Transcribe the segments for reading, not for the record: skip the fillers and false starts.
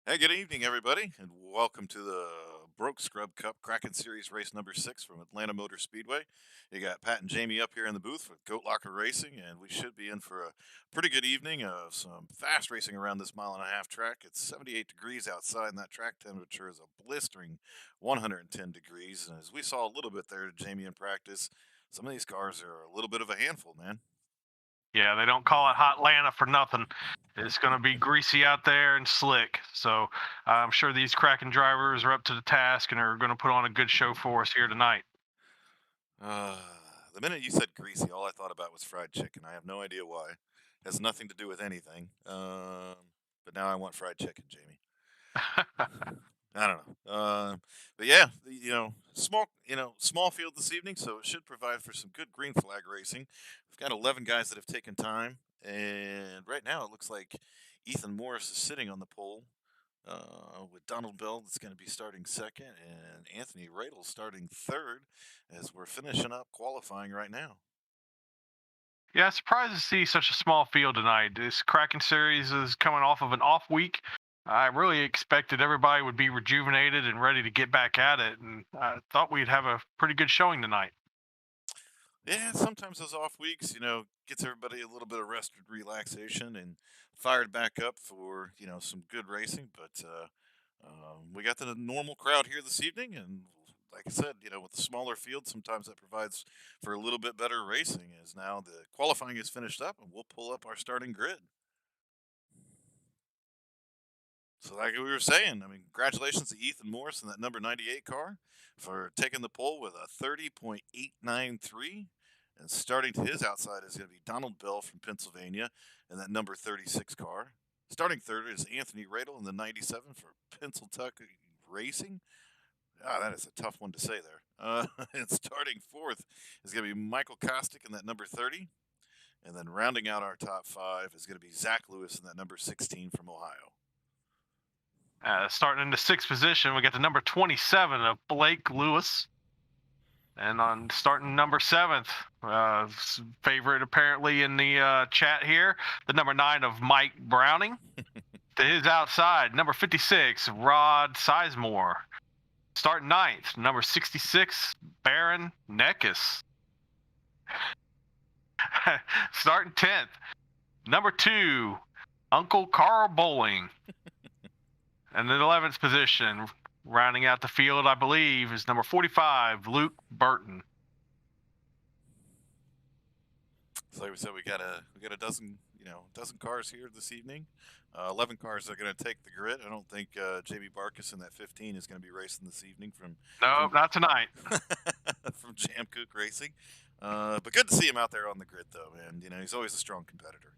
Hey, good evening, everybody, and welcome to the Broke Scrub Cup Kraken Series race number 6 from Atlanta Motor Speedway. You got Pat and Jamie up here in the booth with Goat Locker Racing, and we should be in for a pretty good evening of some fast racing around this mile-and-a-half track. It's 78 degrees outside, and that track temperature is a blistering 110 degrees. And as we saw a little bit there, Jamie, in practice, some of these cars are a little bit of a handful, man. Yeah, they don't call it Hot Atlanta for nothing. It's going to be greasy out there and slick. So I'm sure these Kraken drivers are up to the task and are going to put on a good show for us here tonight. Uh, the minute you said greasy, all I thought about was fried chicken. I have no idea why. Has nothing to do with anything. But now I want fried chicken, Jamie. I don't know. But yeah, small field this evening, so it should provide for some good green flag racing. We've got 11 guys that have taken time, and right now it looks like Ethan Morris is sitting on the pole with Donald Bell that's going to be starting second, and Anthony Radel starting third as we're finishing up qualifying right now. Yeah, surprised to see such a small field tonight. This Kraken series is coming off of an off week. I really expected everybody would be rejuvenated and ready to get back at it, and I thought we'd have a pretty good showing tonight. Yeah, sometimes those off weeks, gets everybody a little bit of rest and relaxation and fired back up for, some good racing. But we got the normal crowd here this evening. And like I said, with the smaller field, sometimes that provides for a little bit better racing as now the qualifying is finished up and we'll pull up our starting grid. So, like we were saying, I mean, congratulations to Ethan Morris in that number 98 car for taking the pole with a 30.893. And starting to his outside is going to be Donald Bell from Pennsylvania in that number 36 car. Starting third is Anthony Radel in the 97 for Pennsylvania Racing. Ah, that is a tough one to say there. And starting fourth is going to be Michael Kostick in that number 30. And then rounding out our top five is going to be Zach Lewis in that number 16 from Ohio. Starting in the sixth position, we got the number 27 of Blake Lewis. And on starting number seventh, favorite apparently in the chat here, the number 9 of Mike Browning. To his outside, number 56, Rod Sizemore. Starting ninth, number 66, Baron Neckis. Starting 10th, number 2, Uncle Carl Bowling. And in the 11th position, rounding out the field, I believe, is number 45, Luke Burton. So like we said, we got a dozen cars here this evening. 11 cars are going to take the grid. I don't think JB Barkus in that 15 is going to be racing this evening No, not tonight. from Jam Kook Racing. But good to see him out there on the grid, though, and he's always a strong competitor.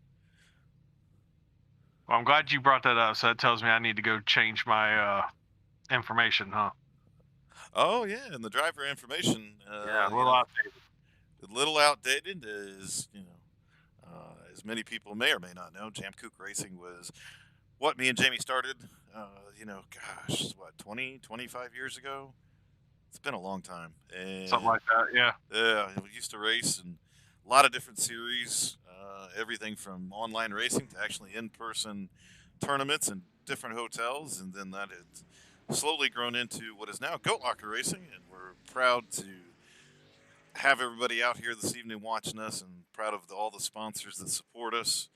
Well, I'm glad you brought that up. So that tells me I need to go change my information, huh? Oh yeah, and the driver information. Yeah, a little outdated. A little outdated is as many people may or may not know, Jam Kook Racing was what me and Jamie started. Gosh, what 25 years ago. It's been a long time. And Something like that, yeah. yeah, we used to race in a lot of different series, everything from online racing to actually in-person tournaments in different hotels, and then that had slowly grown into what is now Goat Locker Racing, and we're proud to have everybody out here this evening watching us, and proud of all the sponsors that support us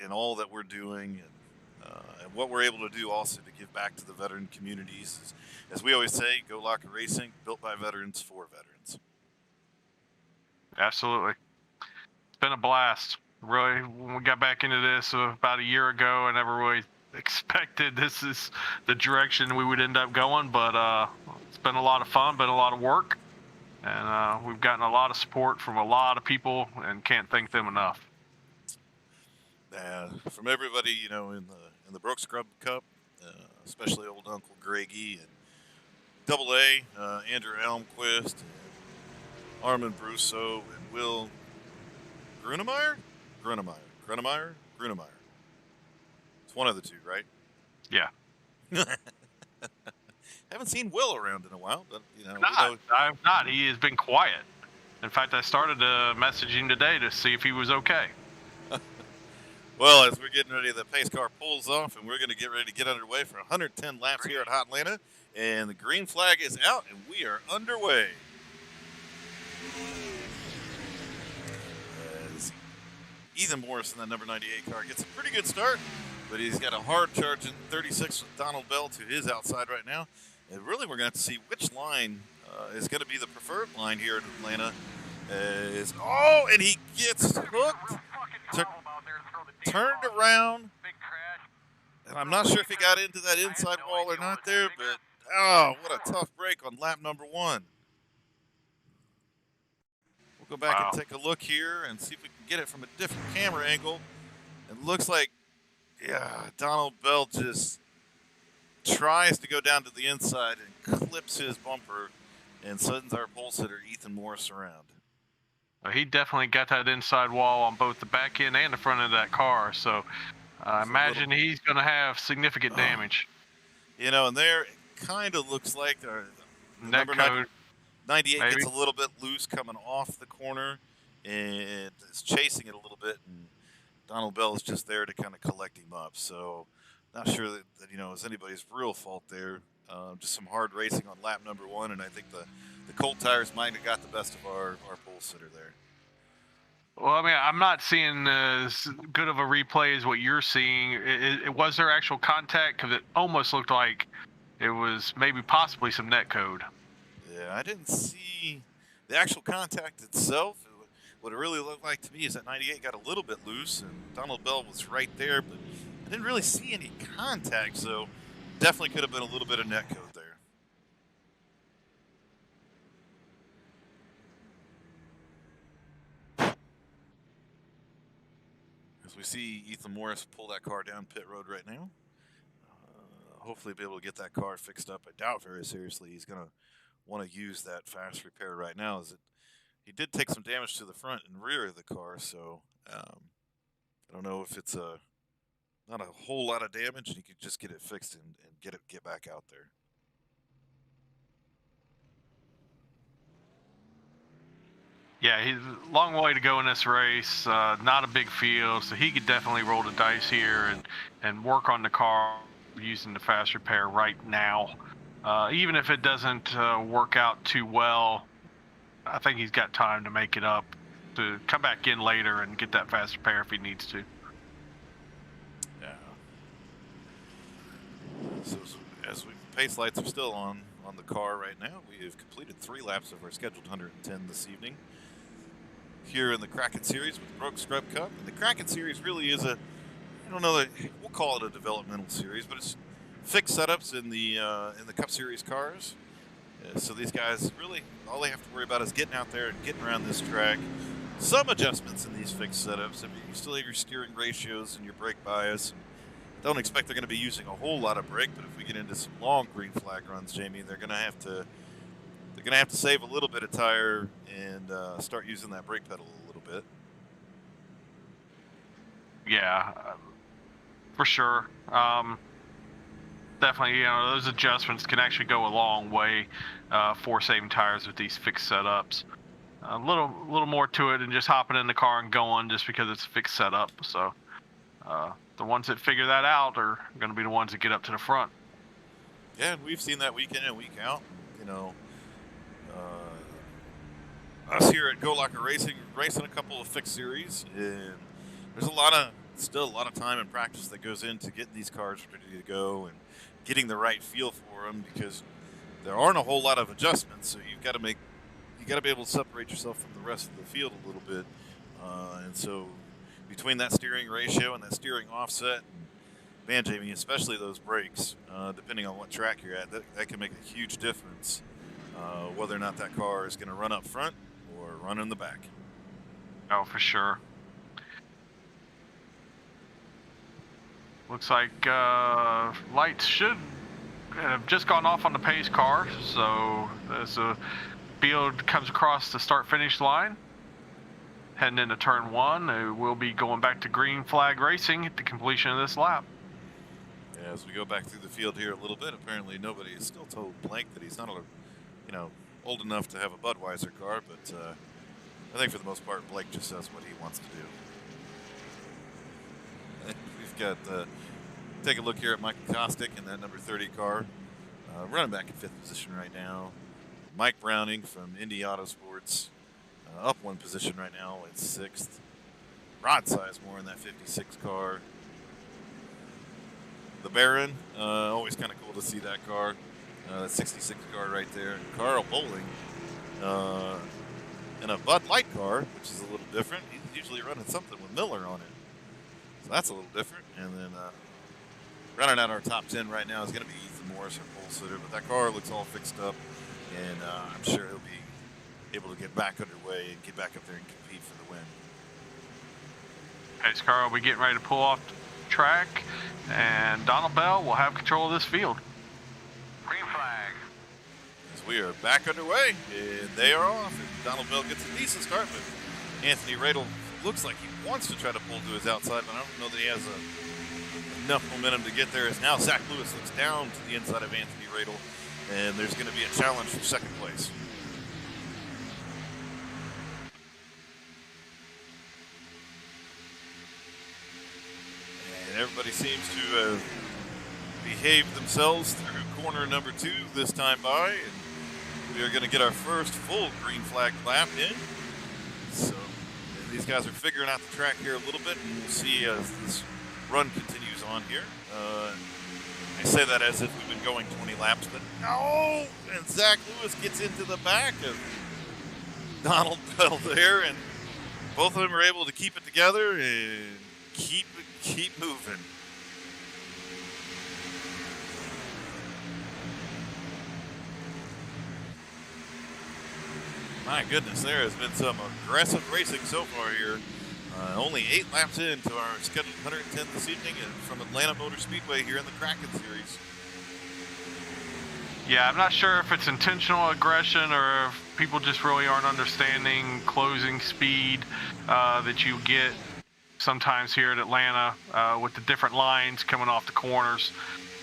in all that we're doing, and what we're able to do also to give back to the veteran communities. As we always say, Go Locker Racing, built by veterans for veterans. Absolutely. It's been a blast. Really, when we got back into this about a year ago, I never really expected this is the direction we would end up going, but it's been a lot of fun, been a lot of work, and we've gotten a lot of support from a lot of people, and can't thank them enough. From everybody, in the Broke Scrub Cup, especially old Uncle Greggy and Double A, Andrew Elmquist, and Armin Brusso, and Will Grunemeyer? Grunemeyer? It's one of the two, right? Yeah. Haven't seen Will around in a while, but I've not. He has been quiet. In fact, I started messaging today to see if he was okay. Well, as we're getting ready, the pace car pulls off, and we're going to get ready to get underway for 110 laps here at Hot Atlanta. And the green flag is out, and we are underway. As Ethan Morris in that number 98 car gets a pretty good start, but he's got a hard charge in 36 with Donald Bell to his outside right now. And really, we're going to have to see which line is going to be the preferred line here in Atlanta. And he gets hooked, turned around, and I'm not sure if he got into that inside wall or not there, but oh, what a tough break on lap number 1. We'll go back and take a look here and see if we can get it from a different camera angle. It looks like, yeah, Donald Bell just tries to go down to the inside and clips his bumper and sends our pole sitter Ethan Morris around. He definitely got that inside wall on both the back end and the front of that car, so I imagine he's going to have significant damage. You know, and there it kind of looks like the number 98 gets a little bit loose coming off the corner and is chasing it a little bit, and Donald Bell is just there to kind of collect him up. So not sure that you know, it's anybody's real fault there. Just some hard racing on lap number 1, and I think the cold tires might have got the best of our pole sitter there. Well, I mean, I'm not seeing as good of a replay as what you're seeing. Was there actual contact? Because it almost looked like it was maybe possibly some net code. Yeah, I didn't see the actual contact itself. What it really looked like to me is that 98 got a little bit loose, and Donald Bell was right there, but I didn't really see any contact, so definitely could have been a little bit of net code there. As we see Ethan Morris pull that car down pit road right now. Hopefully be able to get that car fixed up. I doubt very seriously he's going to want to use that fast repair right now, as he did take some damage to the front and rear of the car, so I don't know if it's not a whole lot of damage, and he could just get it fixed and get back out there. Yeah, he's a long way to go in this race. Not a big field, so he could definitely roll the dice here and work on the car using the fast repair right now. Even if it doesn't work out too well, I think he's got time to make it up, to come back in later and get that fast repair if he needs to. Yeah. So as pace lights are still on the car right now, we have completed 3 laps of our scheduled 110 this evening here in the Kraken Series with the Broke Scrub Cup. And the Kraken Series really is we'll call it a developmental series, but it's fixed setups in the Cup Series cars. So these guys really, all they have to worry about is getting out there and getting around this track. Some adjustments in these fixed setups. I mean, you still have your steering ratios and your brake bias. Don't expect they're going to be using a whole lot of brake, but if we get into some long green flag runs, Jamie, they're going to have to save a little bit of tire and start using that brake pedal a little bit. Yeah, for sure. Definitely, you know, those adjustments can actually go a long way for saving tires with these fixed setups. A little more to it than just hopping in the car and going just because it's a fixed setup. So the ones that figure that out are going to be the ones that get up to the front. Yeah, and we've seen that week in and week out. You know, us here at Go Locker Racing, racing a couple of fixed series, and there's still a lot of time and practice that goes into getting these cars ready to go and getting the right feel for them, because there aren't a whole lot of adjustments. So you got to be able to separate yourself from the rest of the field a little bit, and so between that steering ratio and that steering offset, man, Jamie, especially those brakes, depending on what track you're at, that can make a huge difference whether or not that car is going to run up front or run in the back. Oh, for sure. Looks like lights should have just gone off on the pace car, so as the field comes across the start-finish line, heading into turn 1, we'll be going back to green flag racing at the completion of this lap. Yeah, as we go back through the field here a little bit, apparently nobody has still told Blank that he's not old enough to have a Budweiser car, but I think for the most part, Blake just does what he wants to do. got take a look here at Mike Kostick in that number 30 car, running back in 5th position right now. Mike Browning from Indy Autosports, up 1 position right now at 6th. Rod Sizemore in that 56 car. The Baron, always kind of cool to see that car. That 66 car right there. And Carl Bowling in a Bud Light car, which is a little different. He's usually running something with Miller on it. So that's a little different. And then running out our top 10 right now is going to be Ethan Morris, our pole sitter. But that car looks all fixed up, and I'm sure he'll be able to get back underway and get back up there and compete for the win. Okay, so Carl will be getting ready to pull off the track, and Donald Bell will have control of this field. Green flag. As we are back underway, and they are off. And Donald Bell gets a decent start, but Anthony Radel looks like he wants to try to pull to his outside, but I don't know that he has enough momentum to get there. As now Zach Lewis looks down to the inside of Anthony Radel, and there's going to be a challenge for second place. And everybody seems to have behaved themselves through corner number 2 this time by, and we are going to get our first full green flag lap in. So these guys are figuring out the track here a little bit, and we'll see as this run continues on here. I say that as if we've been going 20 laps, but no! And Zach Lewis gets into the back of Donald Bell there, and both of them are able to keep it together and keep moving. My goodness, there has been some aggressive racing so far here. Only 8 laps into our scheduled 110 this evening from Atlanta Motor Speedway here in the Kraken Series. Yeah, I'm not sure if it's intentional aggression or if people just really aren't understanding closing speed that you get sometimes here at Atlanta with the different lines coming off the corners.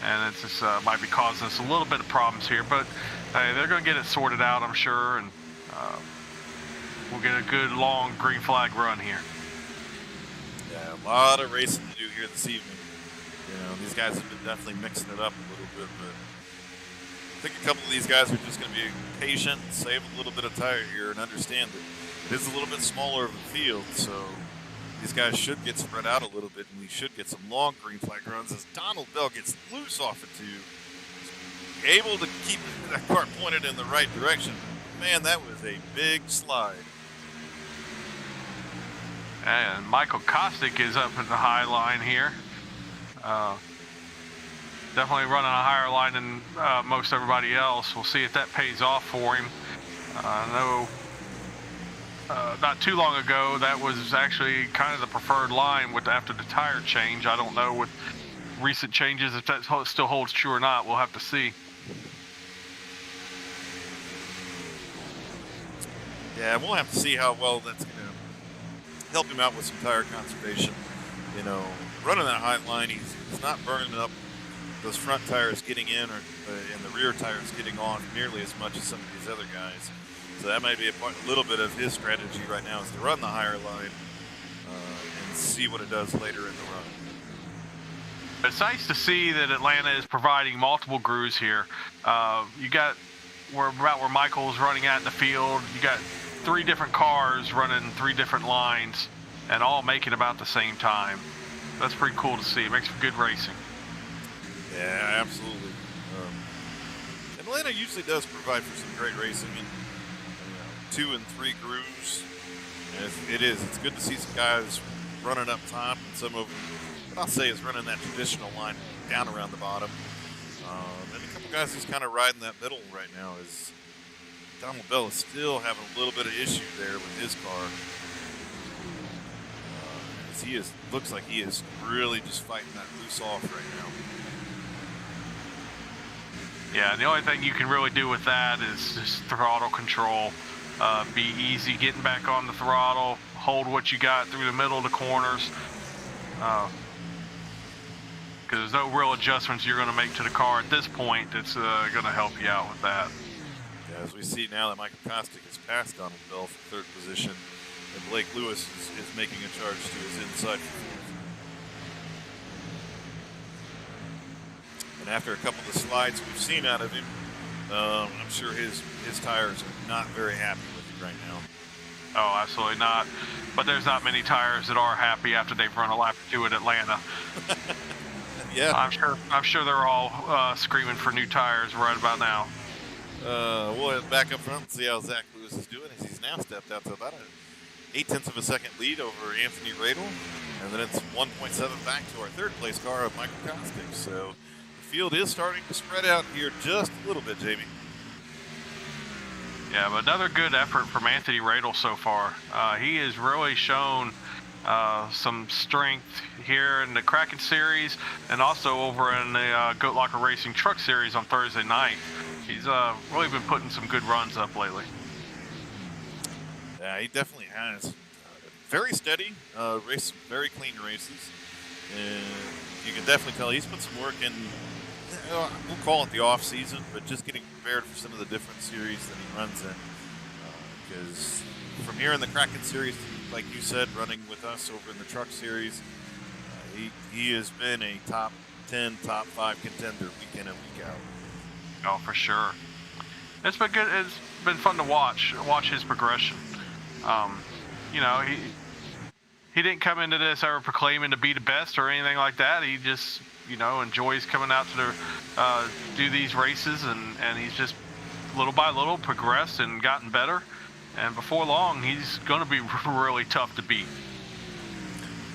And it's just might be causing us a little bit of problems here, but they're going to get it sorted out, I'm sure, and we'll get a good long green flag run here. Yeah, a lot of racing to do here this evening. You know, these guys have been definitely mixing it up a little bit, but I think a couple of these guys are just going to be patient, save a little bit of tire here, and understand that it is a little bit smaller of a field, so these guys should get spread out a little bit, and we should get some long green flag runs as Donald Bell gets loose off it too. Able to keep that car pointed in the right direction. Man, that was a big slide. And Michael Kostick is up in the high line here. Definitely running a higher line than most everybody else. We'll see if that pays off for him. I know not too long ago that was actually kind of the preferred line after the tire change. I don't know with recent changes if that still holds true or not. We'll have to see. Yeah, we'll have to see how well that's going to help him out with some tire conservation. You know, running that high line, he's not burning up those front tires getting in and the rear tires getting on nearly as much as some of these other guys. So that might be a little bit of his strategy right now is to run the higher line and see what it does later in the run. It's nice to see that Atlanta is providing multiple grooves here. You got about where Michael's running at in the field. You got 3 different cars running 3 different lines and all making about the same time. That's pretty cool to see. It makes for good racing. Yeah, absolutely. Atlanta usually does provide for some great racing in 2 and 3 grooves. And it's good to see some guys running up top, and some of them, what I'll say, is running that traditional line down around the bottom. And a couple guys who's kind of riding that middle right now is Donald Bell is still having a little bit of issue there with his car. As looks like he is really just fighting that loose off right now. Yeah, the only thing you can really do with that is just throttle control. Be easy getting back on the throttle, hold what you got through the middle of the corners. Because there's no real adjustments you're going to make to the car at this point that's going to help you out with that. Yeah, as we see now that Michael Kostick has passed Donald Bell for 3rd position, and Blake Lewis is making a charge to his inside. And after a couple of slides we've seen out of him, I'm sure his tires are not very happy with it right now. Oh, absolutely not. But there's not many tires that are happy after they've run a lap or two at Atlanta. Yeah. I'm sure they're all screaming for new tires right about now. We'll back up front and see how Zach Lewis is doing as he's now stepped out to about an 0.8 of a second lead over Anthony Radel. And then it's 1.7 back to our third place car of Michael Kostick. So the field is starting to spread out here just a little bit, Jamie. Yeah, but another good effort from Anthony Radel so far. He has really shown some strength here in the Kraken series and also over in the Goat Locker Racing Truck series on Thursday night. He's really been putting some good runs up lately. Yeah, he definitely has. Very steady, race, very clean races. And you can definitely tell he's put some work in, we'll call it the off season, but just getting prepared for some of the different series that he runs in. Because from here in the Kraken series, like you said, running with us over in the truck series, he has been a top 10, top 5 contender week in and week out. Oh, for sure. It's been good. It's been fun to watch his progression. You know, he didn't come into this ever proclaiming to be the best or anything like that. He just, you know, enjoys coming out to do these races, and he's just little by little progressed and gotten better. And before long, he's going to be really tough to beat.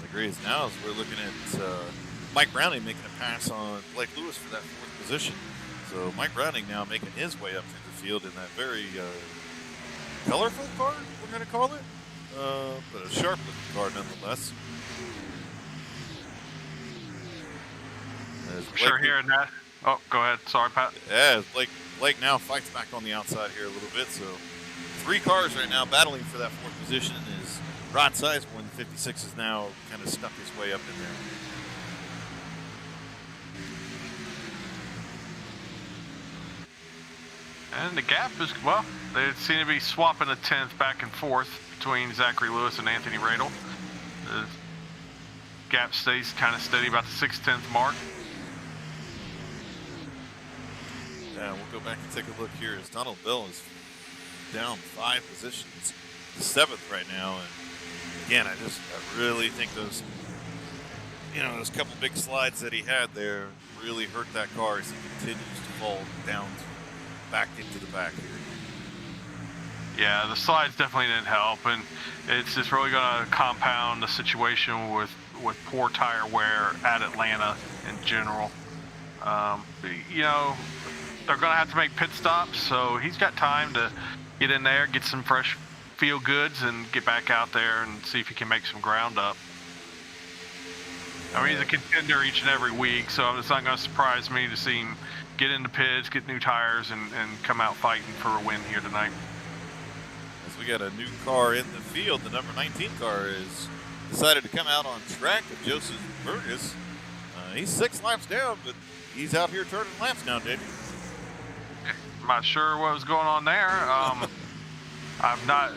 I agree. Now, as we're looking at Mike Browning making a pass on Blake Lewis for that 4th position. So Mike Browning now making his way up through the field in that very colorful car, we're going to call it. But a sharp-looking car nonetheless. Sure hearing that. Oh, go ahead. Sorry, Pat. Yeah, Blake now fights back on the outside here a little bit. So 3 cars right now battling for that 4th position. Is Rod Sizemore, 56, is now kind of stuck his way up in there. And the gap is, well, they seem to be swapping the 10th back and forth between Zachary Lewis and Anthony Radel. The gap stays kind of steady about the 6/10 mark. Yeah, we'll go back and take a look here as Donald Bell is down 5 positions, 7th right now. And again, I really think those couple big slides that he had there really hurt that car as he continues to fall down back into the back here. Yeah, the slides definitely didn't help, and it's just really going to compound the situation with poor tire wear at Atlanta in general. You know, they're going to have to make pit stops, so he's got time to get in there, get some fresh feel goods, and get back out there and see if he can make some ground up. I mean, he's a contender each and every week, so it's not going to surprise me to see him get into pits, get new tires, and come out fighting for a win here tonight. As we got a new car in the field, the number 19 car is decided to come out on track with Joseph Burgess. He's 6 laps down, but he's out here turning laps now, Davey. I'm not sure what was going on there. I've not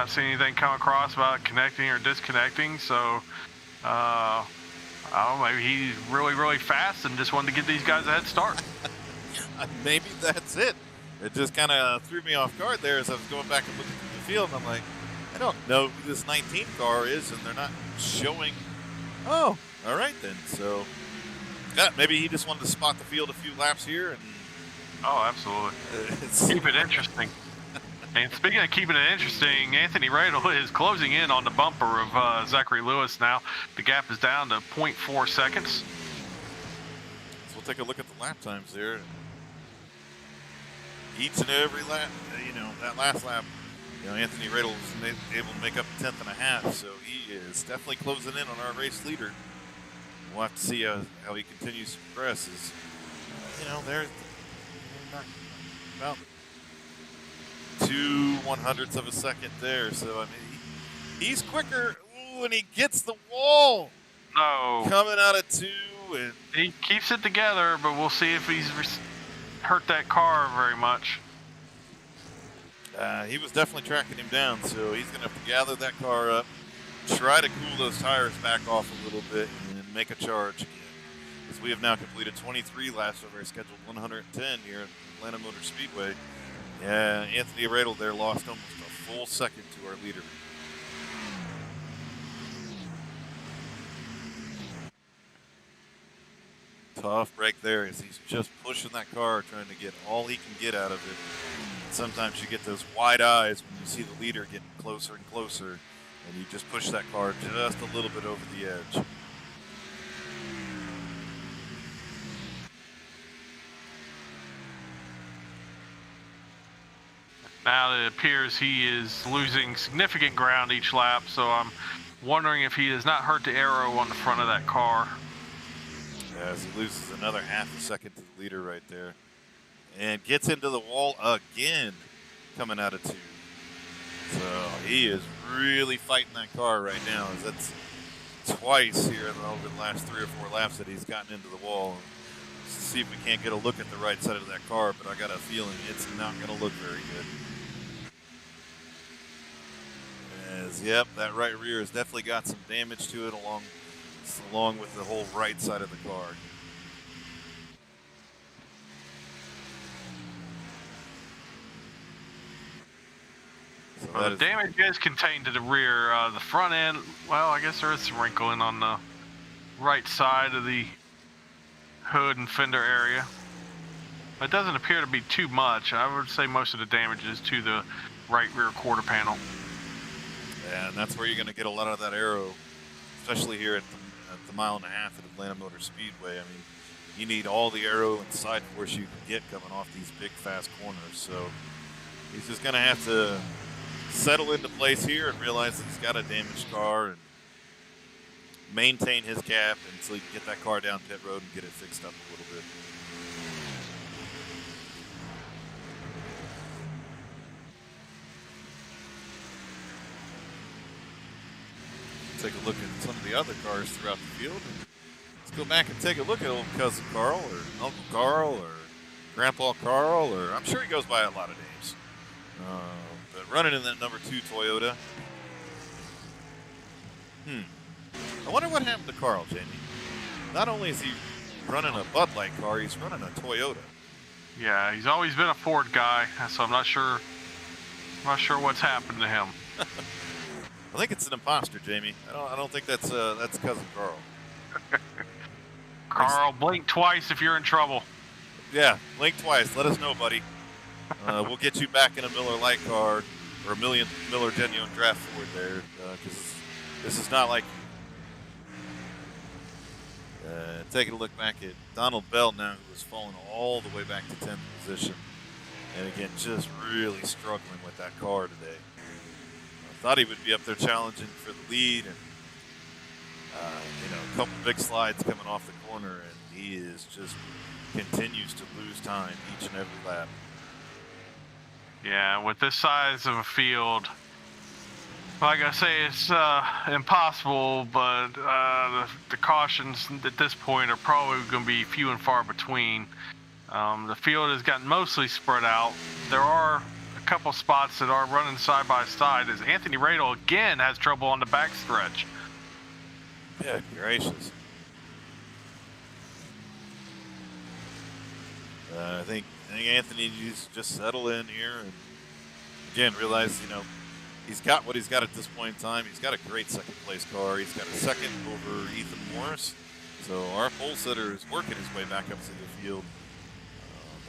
seen anything come across about connecting or disconnecting, so I don't know, maybe he's really, really fast and just wanted to give these guys a head start. Maybe that's it. It just kind of threw me off guard there as I was going back and looking through the field, and I'm like, I don't know who this 19 car is, and they're not showing. Oh, all right then. So, yeah, maybe he just wanted to spot the field a few laps here. And oh, absolutely. Keep it interesting. And speaking of keeping it interesting, Anthony Radel is closing in on the bumper of Zachary Lewis now. The gap is down to 0.4 seconds. So we'll take a look at the lap times there. Each and every lap, that last lap, Anthony Radel was able to make up a 10th and a half, so he is definitely closing in on our race leader. We'll have to see how he continues to progress. They're not about 2/100ths of a second there, so I mean, he's quicker. Ooh, and he gets the wall. No. Coming out of 2, and he keeps it together, but we'll see if he's hurt that car very much. He was definitely tracking him down, so he's going to have to gather that car up, try to cool those tires back off a little bit, and then make a charge again. as we have now completed 23 laps of our scheduled 110 here at Atlanta Motor Speedway. Yeah, Anthony Radel there lost almost a full second to our leader. Tough break there as he's just pushing that car, trying to get all he can get out of it. And sometimes you get those wide eyes when you see the leader getting closer and closer, and you just push that car just a little bit over the edge. Now it appears he is losing significant ground each lap, so I'm wondering if he has not hurt the aero on the front of that car. As he loses another half a second to the leader right there. And gets into the wall again coming out of 2. So he is really fighting that car right now. As that's twice here over the last 3 or 4 laps that he's gotten into the wall. Let's see if we can't get a look at the right side of that car, but I got a feeling it's not going to look very good. As, yep, that right rear has definitely got some damage to it along with the whole right side of the car. So well, the damage is contained to the rear. The front end, well, I guess there is some wrinkling on the right side of the hood and fender area. It doesn't appear to be too much. I would say most of the damage is to the right rear quarter panel. Yeah, and that's where you're going to get a lot of that aero, especially here at the mile and a half at Atlanta Motor Speedway. I mean, you need all the aero and side force you can get coming off these big, fast corners. So he's just going to have to settle into place here and realize that he's got a damaged car and maintain his gap until he can get that car down pit road and get it fixed up a little bit. Take a look at some of the other cars throughout the field. Let's go back and take a look at old cousin Carl or Uncle Carl or Grandpa Carl, or I'm sure he goes by a lot of names. But running in that number 2 Toyota. I wonder what happened to Carl, Jamie. Not only is he running a Bud Light car, he's running a Toyota. Yeah, he's always been a Ford guy, so I'm not sure what's happened to him. I think it's an imposter, Jamie. I don't think that's cousin Carl. Carl, blink twice if you're in trouble. Yeah, blink twice. Let us know, buddy. We'll get you back in a Miller Lite car or a Miller Genuine Draft Ford there, because this is not like. Taking a look back at Donald Bell now, who has fallen all the way back to 10th position, and again just really struggling with that car today. Thought he would be up there challenging for the lead, and a couple big slides coming off the corner, and he is just continues to lose time each and every lap. Yeah, with this size of a field, like I say, it's impossible, but the cautions at this point are probably going to be few and far between. The field has gotten mostly spread out. There are couple spots that are running side by side as Anthony Radel again has trouble on the back stretch. Yeah, gracious. I think Anthony needs to just settle in here and again realize, he's got what he's got at this point in time. He's got a great second place car. He's got a second over Ethan Morris. So our pole sitter is working his way back up to the field.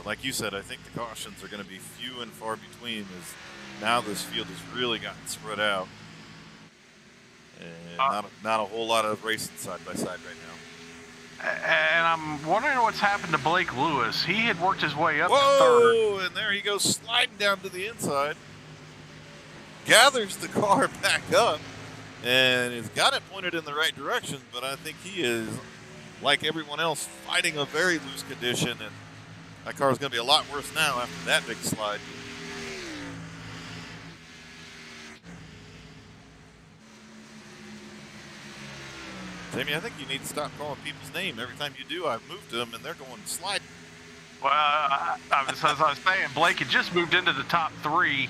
Like you said, I think the cautions are going to be few and far between as now this field has really gotten spread out. And not a whole lot of racing side by side right now. And I'm wondering what's happened to Blake Lewis. He had worked his way up to third. Whoa, and there he goes sliding down to the inside. Gathers the car back up and has got it pointed in the right direction, but I think he is, like everyone else, fighting a very loose condition, and that car is going to be a lot worse now after that big slide. Jamie, I think you need to stop calling people's name. Every time you do, I've moved them, and they're going sliding. Well, as I was saying, Blake had just moved into the top 3.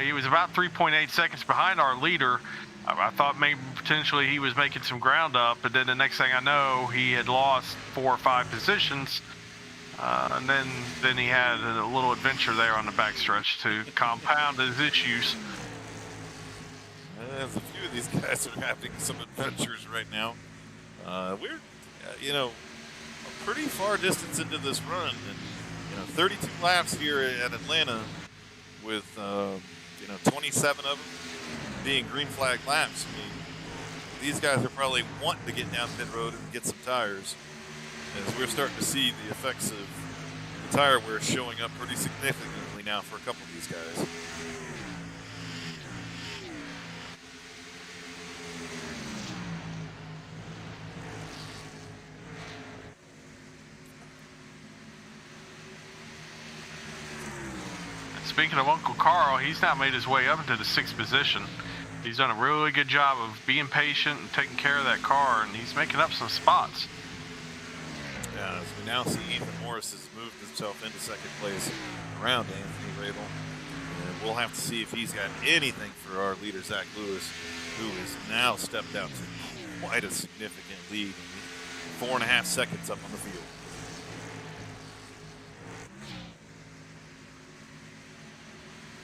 He was about 3.8 seconds behind our leader. I thought maybe potentially he was making some ground up, but then the next thing I know, he had lost 4 or 5 positions, and then he had a little adventure there on the backstretch to compound his issues. There's a few of these guys are having some adventures right now. We're, a pretty far distance into this run, and 32 laps here at Atlanta, with 27 of them being green flag laps. I mean, these guys are probably wanting to get down pit road and get some tires, as we're starting to see the effects of the tire wear showing up pretty significantly now for a couple of these guys. Speaking of Uncle Carl, he's now made his way up into the 6th position. He's done a really good job of being patient and taking care of that car, and he's making up some spots. Yeah, as we now see Ethan Morris has moved himself into 2nd place around Anthony Rabel. And we'll have to see if he's got anything for our leader, Zach Lewis, who has now stepped out to quite a significant lead, 4.5 seconds up on the field.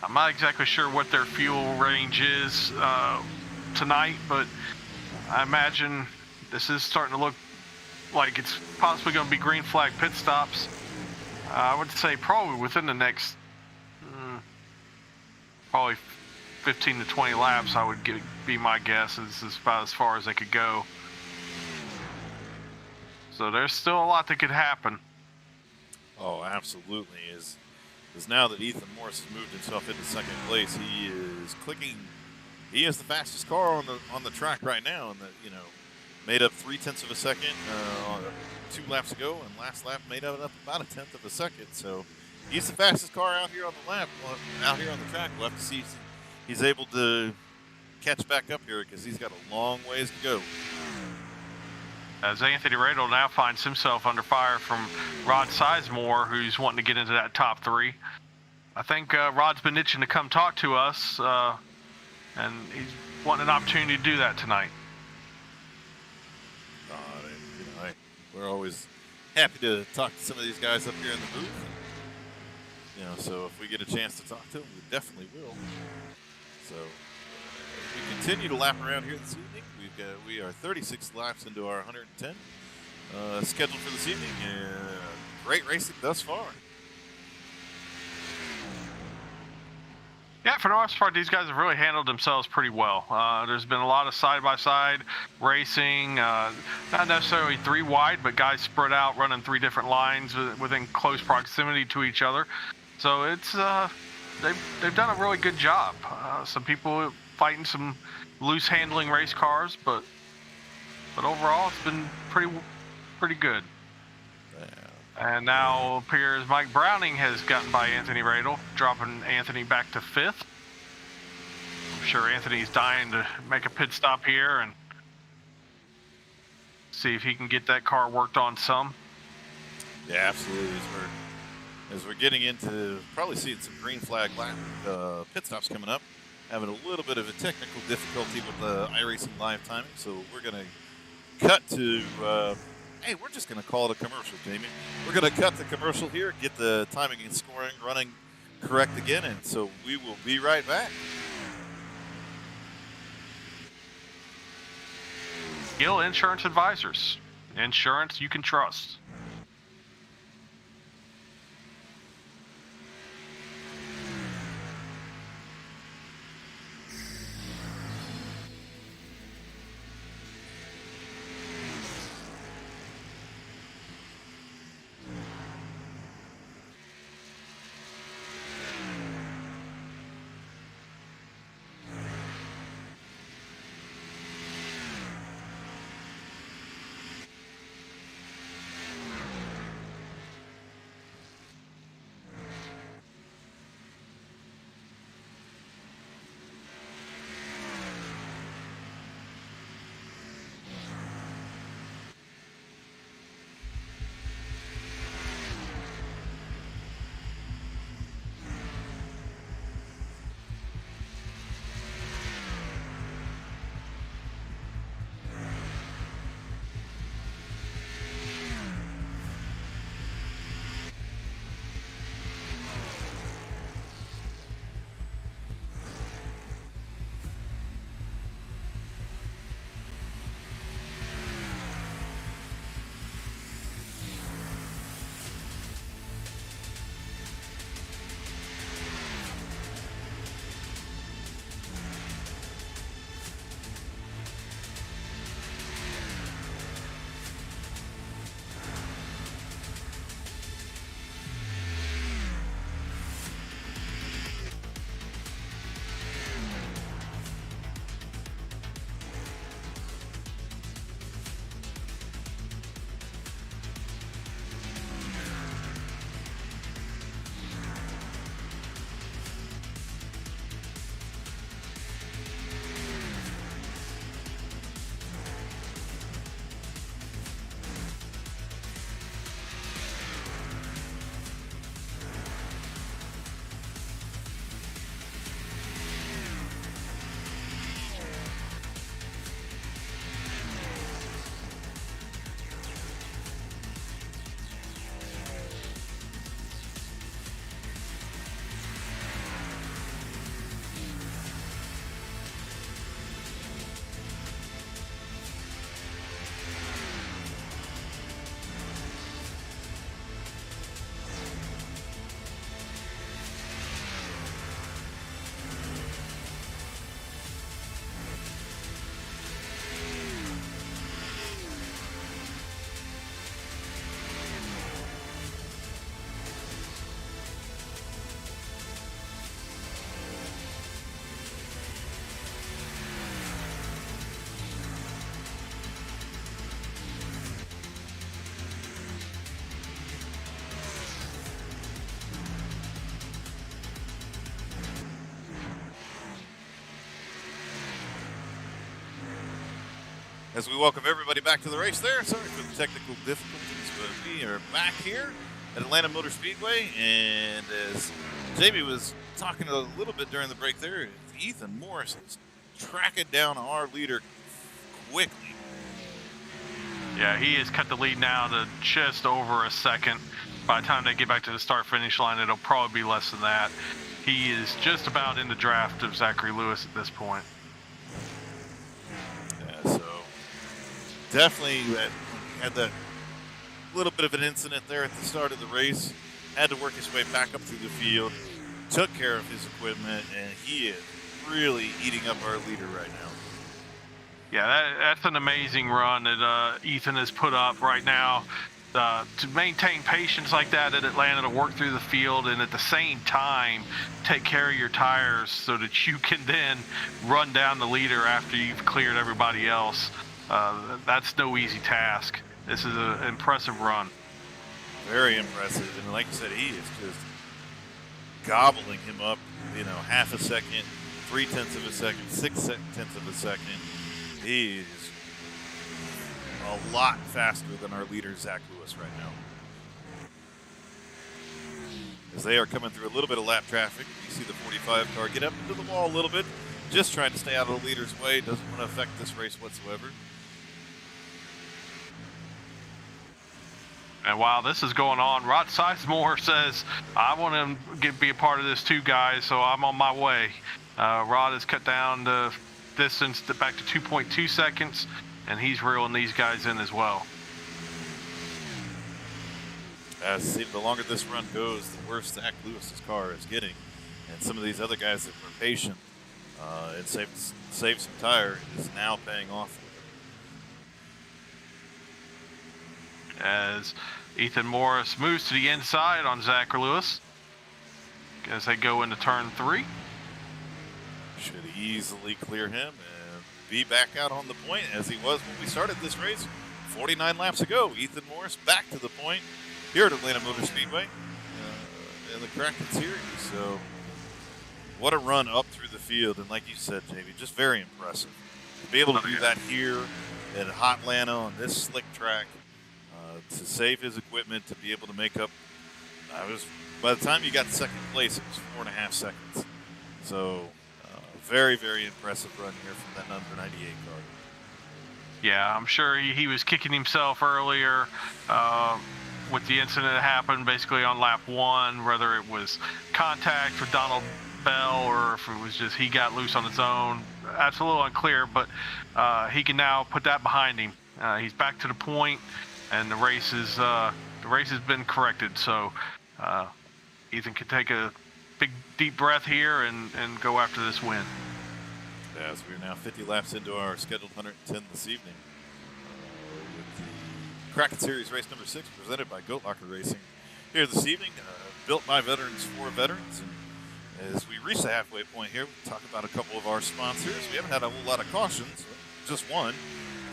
I'm not exactly sure what their fuel range is tonight, but I imagine this is starting to look like it's possibly going to be green flag pit stops. I would say probably within the next probably 15 to 20 laps, I would be my guess. This is about as far as they could go. So there's still a lot that could happen. Oh, absolutely. Is now that Ethan Morris has moved himself into 2nd place, he is clicking. He is the fastest car on the track right now, and made up 0.3 of a second 2 laps ago, and last lap made up about 1/10 of a second. So he's the fastest car out here on the track. We'll have to see if he's able to catch back up here, because he's got a long ways to go. As Anthony Radel now finds himself under fire from Rod Sizemore, who's wanting to get into that top 3. I think Rod's been itching to come talk to us, and he's wanting an opportunity to do that tonight. We're always happy to talk to some of these guys up here in the booth. So if we get a chance to talk to them, we definitely will. So we continue to lap around here this evening. We are 36 laps into our 110 scheduled for this evening. Great racing thus far. Yeah, for the most part, these guys have really handled themselves pretty well. There's been a lot of side-by-side racing, not necessarily 3 wide, but guys spread out running 3 different lines within close proximity to each other. So it's they've done a really good job. Some people fighting some loose handling race cars, but overall it's been pretty good. And now appears Mike Browning has gotten by Anthony Radel, dropping Anthony back to 5th. I'm sure Anthony's dying to make a pit stop here and see if he can get that car worked on some. Yeah, absolutely. As we're getting into probably seeing some green flag pit stops coming up, having a little bit of a technical difficulty with the iRacing live timing, so we're going to cut to hey, we're just going to call it a commercial, Jamie. We're going to cut the commercial here, get the timing and scoring running correct again, and so we will be right back. Gill Insurance Advisors. Insurance you can trust. As we welcome everybody back to the race there. Sorry for the technical difficulties, but we are back here at Atlanta Motor Speedway. And as Jamie was talking a little bit during the break there, Ethan Morris is tracking down our leader quickly. Yeah, he has cut the lead now to just over a second. By the time they get back to the start-finish line, it'll probably be less than that. He is just about in the draft of Zachary Lewis at this point. Yeah, so definitely had that little bit of an incident there at the start of the race. Had to work his way back up through the field, took care of his equipment, and he is really eating up our leader right now. Yeah, that's an amazing run that Ethan has put up right now. To maintain patience like that at Atlanta, to work through the field and at the same time take care of your tires so that you can then run down the leader after you've cleared everybody else. That's no easy task. This is an impressive run. Very impressive. And like you said, he is just gobbling him up, half a second, 0.3 of a second, 0.6 of a second. He is a lot faster than our leader, Zach Lewis, right now. As they are coming through a little bit of lap traffic, you see the 45 car get up into the wall a little bit, just trying to stay out of the leader's way. Doesn't want to affect this race whatsoever. And while this is going on, Rod Sizemore says, I want to be a part of this too, guys, so I'm on my way. Rod has cut down the distance back to 2.2 seconds, and he's reeling these guys in as well. The longer this run goes, the worse Zach Lewis's car is getting. And some of these other guys that were patient and saved some tire is now paying off. As Ethan Morris moves to the inside on Zach Lewis as they go into turn 3. Should easily clear him and be back out on the point as he was when we started this race 49 laps ago. Ethan Morris back to the point here at Atlanta Motor Speedway in the Kraken series. So what a run up through the field. And like you said, Jamie, just very impressive. To be able to do that here at Hot Atlanta on this slick track, to save his equipment, to be able to make up. By the time you got second place, it was 4.5 seconds. So very, very impressive run here from that number 98 car. Yeah, I'm sure he was kicking himself earlier with the incident that happened basically on lap 1, whether it was contact with Donald Bell or if it was just he got loose on his own. That's a little unclear, but he can now put that behind him. He's back to the point, and the race has been corrected. So Ethan can take a big deep breath here and go after this win. As we're now 50 laps into our scheduled 110 this evening with the Kraken Series race number 6 presented by Goat Locker Racing here this evening, built by veterans for veterans. And as we reach the halfway point here, we'll talk about a couple of our sponsors. We haven't had a whole lot of cautions, just one.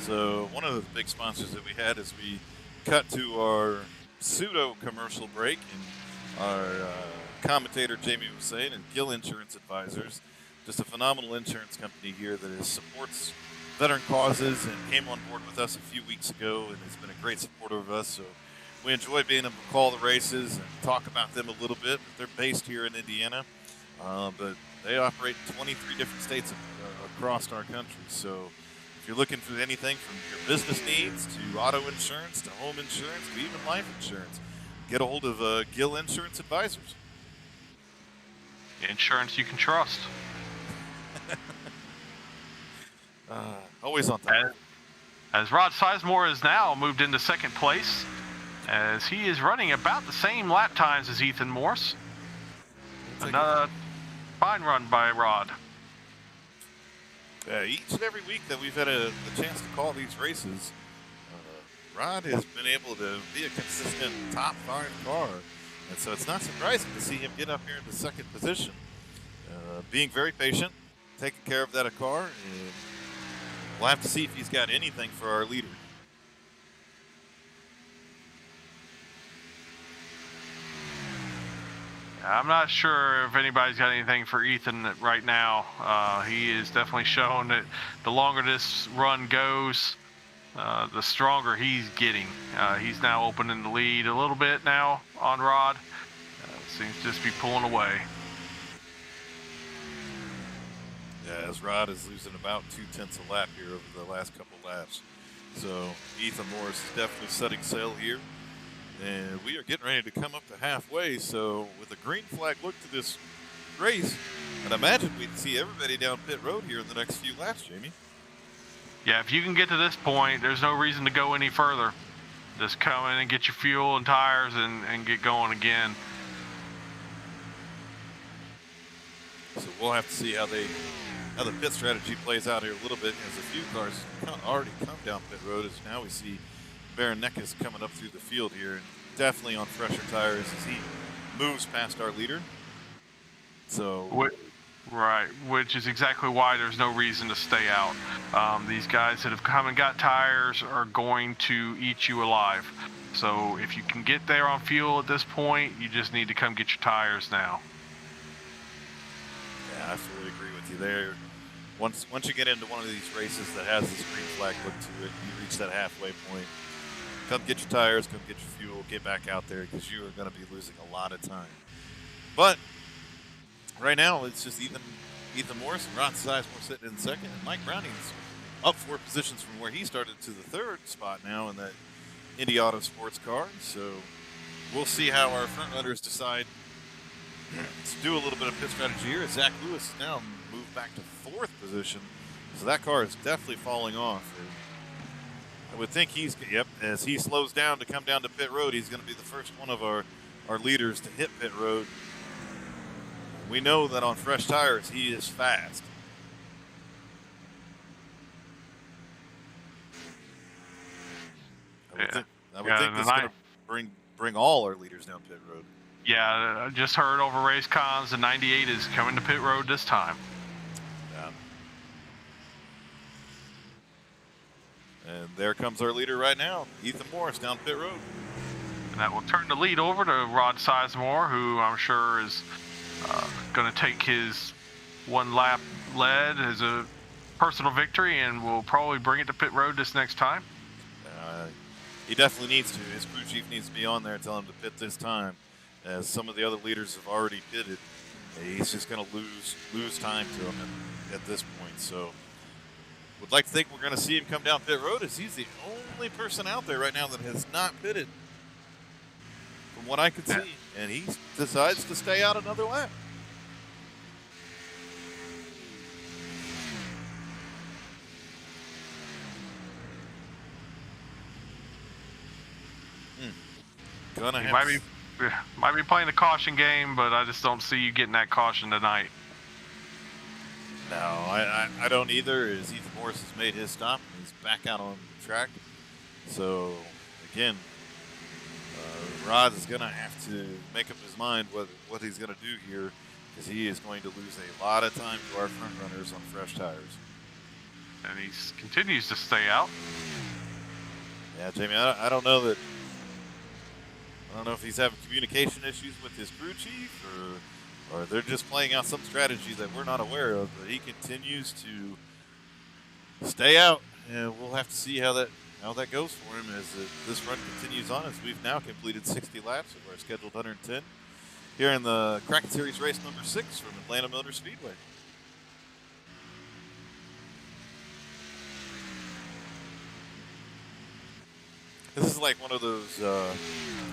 So one of the big sponsors that we had as we cut to our pseudo commercial break, and our commentator Jamie was saying, and Gill Insurance Advisors, just a phenomenal insurance company here that supports veteran causes and came on board with us a few weeks ago and has been a great supporter of us. So we enjoy being able to call the races and talk about them a little bit. They're based here in Indiana, but they operate in 23 different states across our country. So if you're looking for anything from your business needs to auto insurance to home insurance to even life insurance, get a hold of Gill Insurance Advisors. Insurance you can trust. Always on time. As Rod Sizemore has now moved into second place, as he is running about the same lap times as Ethan Morris. Another fine run by Rod. Each and every week that we've had the chance to call these races, Rod has been able to be a consistent top 5 car. And so it's not surprising to see him get up here in the second position. Being very patient, taking care of that car, and we'll have to see if he's got anything for our leader. I'm not sure if anybody's got anything for Ethan right now. He is definitely shown that the longer this run goes, the stronger he's getting. He's now opening the lead a little bit now on Rod. Seems to just be pulling away. Yeah, as Rod is losing about 2/10 a lap here over the last couple laps. So Ethan Morris is definitely setting sail here. And we are getting ready to come up to halfway. So with a green flag look to this race, I'd imagine we'd see everybody down pit road here in the next few laps, Jamie. Yeah, if you can get to this point, there's no reason to go any further. Just come in and get your fuel and tires and get going again. So we'll have to see how the pit strategy plays out here a little bit, as a few cars already come down pit road. As now we see Baron Neckes coming up through the field here, and definitely on fresher tires as he moves past our leader. So right, which is exactly why there's no reason to stay out. These guys that have come and got tires are going to eat you alive. So if you can get there on fuel at this point, you just need to come get your tires now. Yeah, I fully agree with you there. Once you get into one of these races that has this green flag look to it, you reach that halfway point. Come get your tires, come get your fuel, get back out there, because you are going to be losing a lot of time. But right now, it's just Ethan Morris and Rod Sizemore sitting in second, and Mike Browning's up 4 positions from where he started to the 3rd spot now in that Indy Auto Sports car. So we'll see how our front runners decide to do a little bit of pit strategy here. Zach Lewis now moved back to 4th position, so that car is definitely falling off. I would think as he slows down to come down to pit road, he's going to be the first one of our leaders to hit pit road. We know that on fresh tires, he is fast. I would think this is going to bring all our leaders down pit road. Yeah, I just heard over race cons, the 98 is coming to pit road this time. Yeah. And there comes our leader right now, Ethan Morris, down pit road. And that will turn the lead over to Rod Sizemore, who I'm sure is going to take his 1 lap lead as a personal victory and will probably bring it to pit road this next time. He definitely needs to. His crew chief needs to be on there telling him to pit this time, as some of the other leaders have already pitted. He's just going to lose time to him at this point. So would like to think we're going to see him come down pit road, as he's the only person out there right now that has not pitted, from what I could see. And he decides to stay out another lap. Might be playing the caution game, but I just don't see you getting that caution tonight. No, I don't either, as Ethan Morris has made his stop. He's back out on the track. So, again, Rod is going to have to make up his mind what he's going to do here, because he is going to lose a lot of time to our front runners on fresh tires. And he continues to stay out. Yeah, Jamie, I don't know that. I don't know if he's having communication issues with his crew chief, or they're just playing out some strategy that we're not aware of. But he continues to stay out, and we'll have to see how that goes for him as this run continues on. As we've now completed 60 laps of our scheduled 110 here in the Kraken Series race number 6 from Atlanta Motor Speedway. This is like one of those, I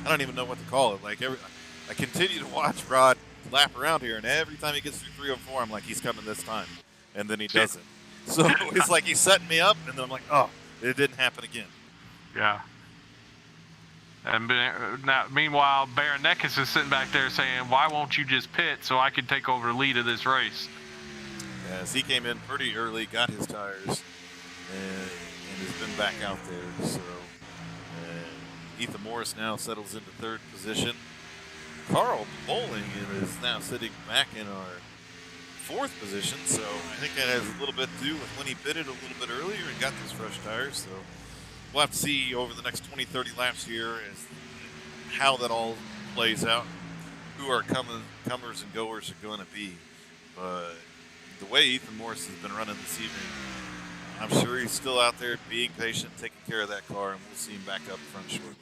don't even know what to call it. Like I continue to watch Rod lap around here, and every time he gets through 304, I'm like, he's coming this time. And then he doesn't. So it's like he's setting me up, and then I'm like, oh, it didn't happen again. Yeah. And now, meanwhile, Baron Neckes is sitting back there saying, why won't you just pit so I can take over the lead of this race? As he came in pretty early, got his tires, and has been back out there. So Ethan Morris now settles into 3rd position. Carl Bowling is now sitting back in our 4th position, so I think that has a little bit to do with when he pitted a little bit earlier and got those fresh tires. So we'll have to see over the next 20, 30 laps here as how that all plays out, who our comers and goers are going to be. But the way Ethan Morris has been running this evening, I'm sure he's still out there being patient, taking care of that car, and we'll see him back up front shortly.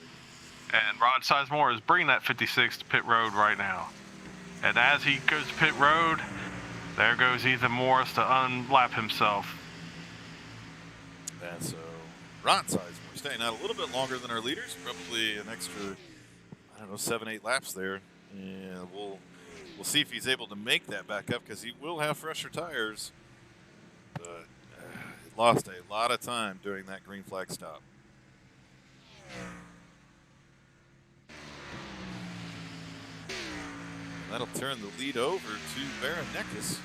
And Rod Sizemore is bringing that 56 to pit road right now. And as he goes to pit road, there goes Ethan Morris to unlap himself. And so Ron Sizemore staying out a little bit longer than our leaders, probably an extra, 7-8 laps there. And we'll see if he's able to make that back up because he will have fresher tires. But he lost a lot of time during that green flag stop. That'll turn the lead over to Baron Neckes,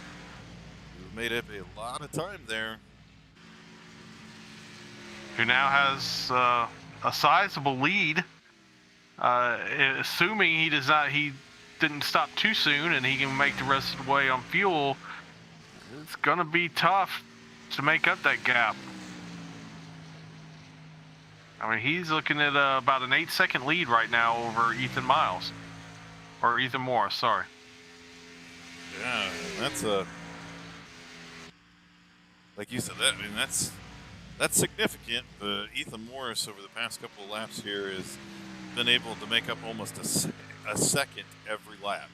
who made up a lot of time there. Who now has a sizable lead, assuming he didn't stop too soon and he can make the rest of the way on fuel. It's gonna be tough to make up that gap. I mean, he's looking at about an 8-second lead right now over Ethan Morris, sorry. Yeah, that's like you said, that's significant. But Ethan Morris over the past couple of laps here has been able to make up almost a second every lap.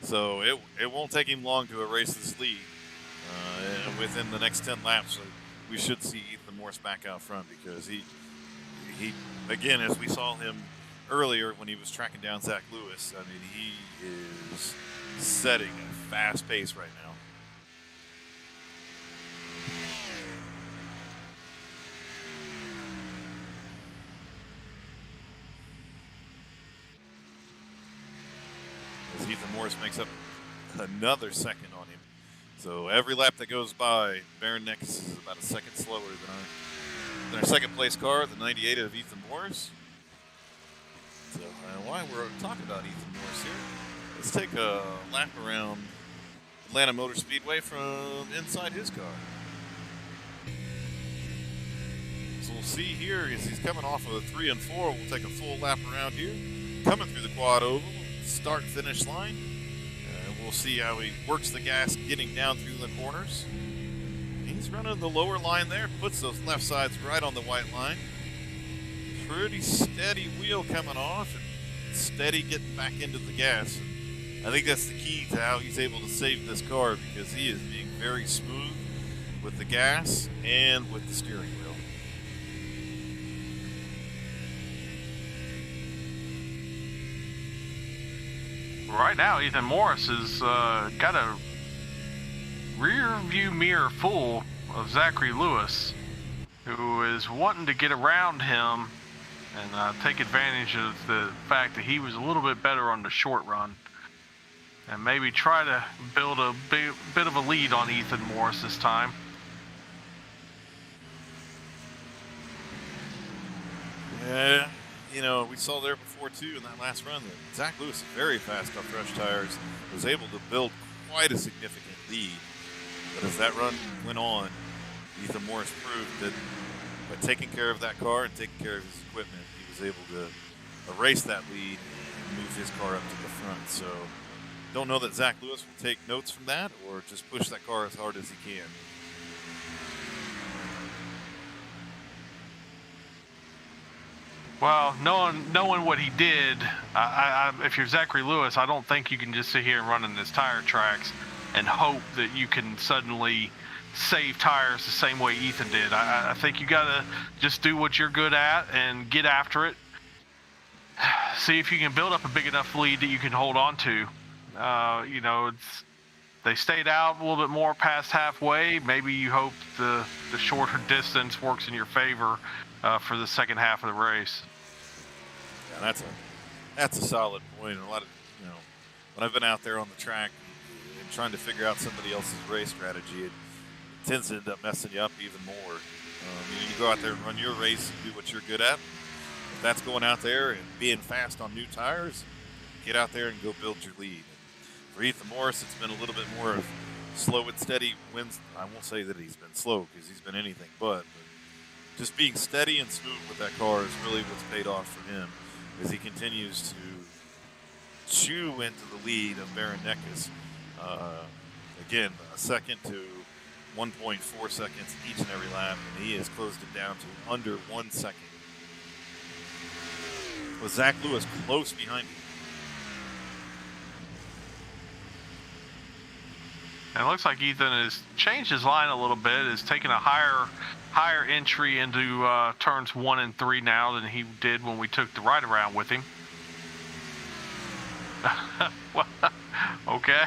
So it won't take him long to erase this lead. Within the next 10 laps, we should see Ethan Morris back out front because he again, as we saw him earlier when he was tracking down Zach Lewis, I mean, he is setting a fast pace right now. As Ethan Morris makes up another second on him. So every lap that goes by, Baron Neckes is about a second slower than our second place car, the 98 of Ethan Morris. So while we're talking about Ethan Morris here, let's take a lap around Atlanta Motor Speedway from inside his car. So we'll see here as he's coming off of a 3 and 4. We'll take a full lap around here, coming through the quad oval, start finish line. We'll see how he works the gas getting down through the corners. He's running the lower line there, puts those left sides right on the white line. Pretty steady wheel coming off and steady getting back into the gas. I think that's the key to how he's able to save this car because he is being very smooth with the gas and with the steering wheel. Right now, Ethan Morris has got a rear view mirror full of Zachary Lewis, who is wanting to get around him and take advantage of the fact that he was a little bit better on the short run and maybe try to build a bit of a lead on Ethan Morris this time. Yeah. We saw there before, too, in that last run that Zach Lewis, very fast on fresh tires, was able to build quite a significant lead. But as that run went on, Ethan Morris proved that by taking care of that car and taking care of his equipment, he was able to erase that lead and move his car up to the front. So don't know that Zach Lewis will take notes from that or just push that car as hard as he can. Well, knowing what he did, if you're Zachary Lewis, I don't think you can just sit here and run in his tire tracks and hope that you can suddenly save tires the same way Ethan did. I think you got to just do what you're good at and get after it. See if you can build up a big enough lead that you can hold on to. They stayed out a little bit more past halfway. Maybe you hope the shorter distance works in your favor for the second half of the race. Yeah, that's a solid point. A lot of when I've been out there on the track and trying to figure out somebody else's race strategy, it tends to end up messing you up even more. You go out there and run your race and do what you're good at. If that's going out there and being fast on new tires, get out there and go build your lead. And for Ethan Morris, it's been a little bit more of slow and steady wins. I won't say that he's been slow because he's been anything but just being steady and smooth with that car is really what's paid off for him as he continues to chew into the lead of Baron Neckes. Again, a second to 1.4 seconds each and every lap, and he has closed it down to under 1 second. With Zach Lewis close behind him. And it looks like Ethan has changed his line a little bit, is taking a higher entry into turns 1 and 3 now than he did when we took the ride around with him. Well, okay.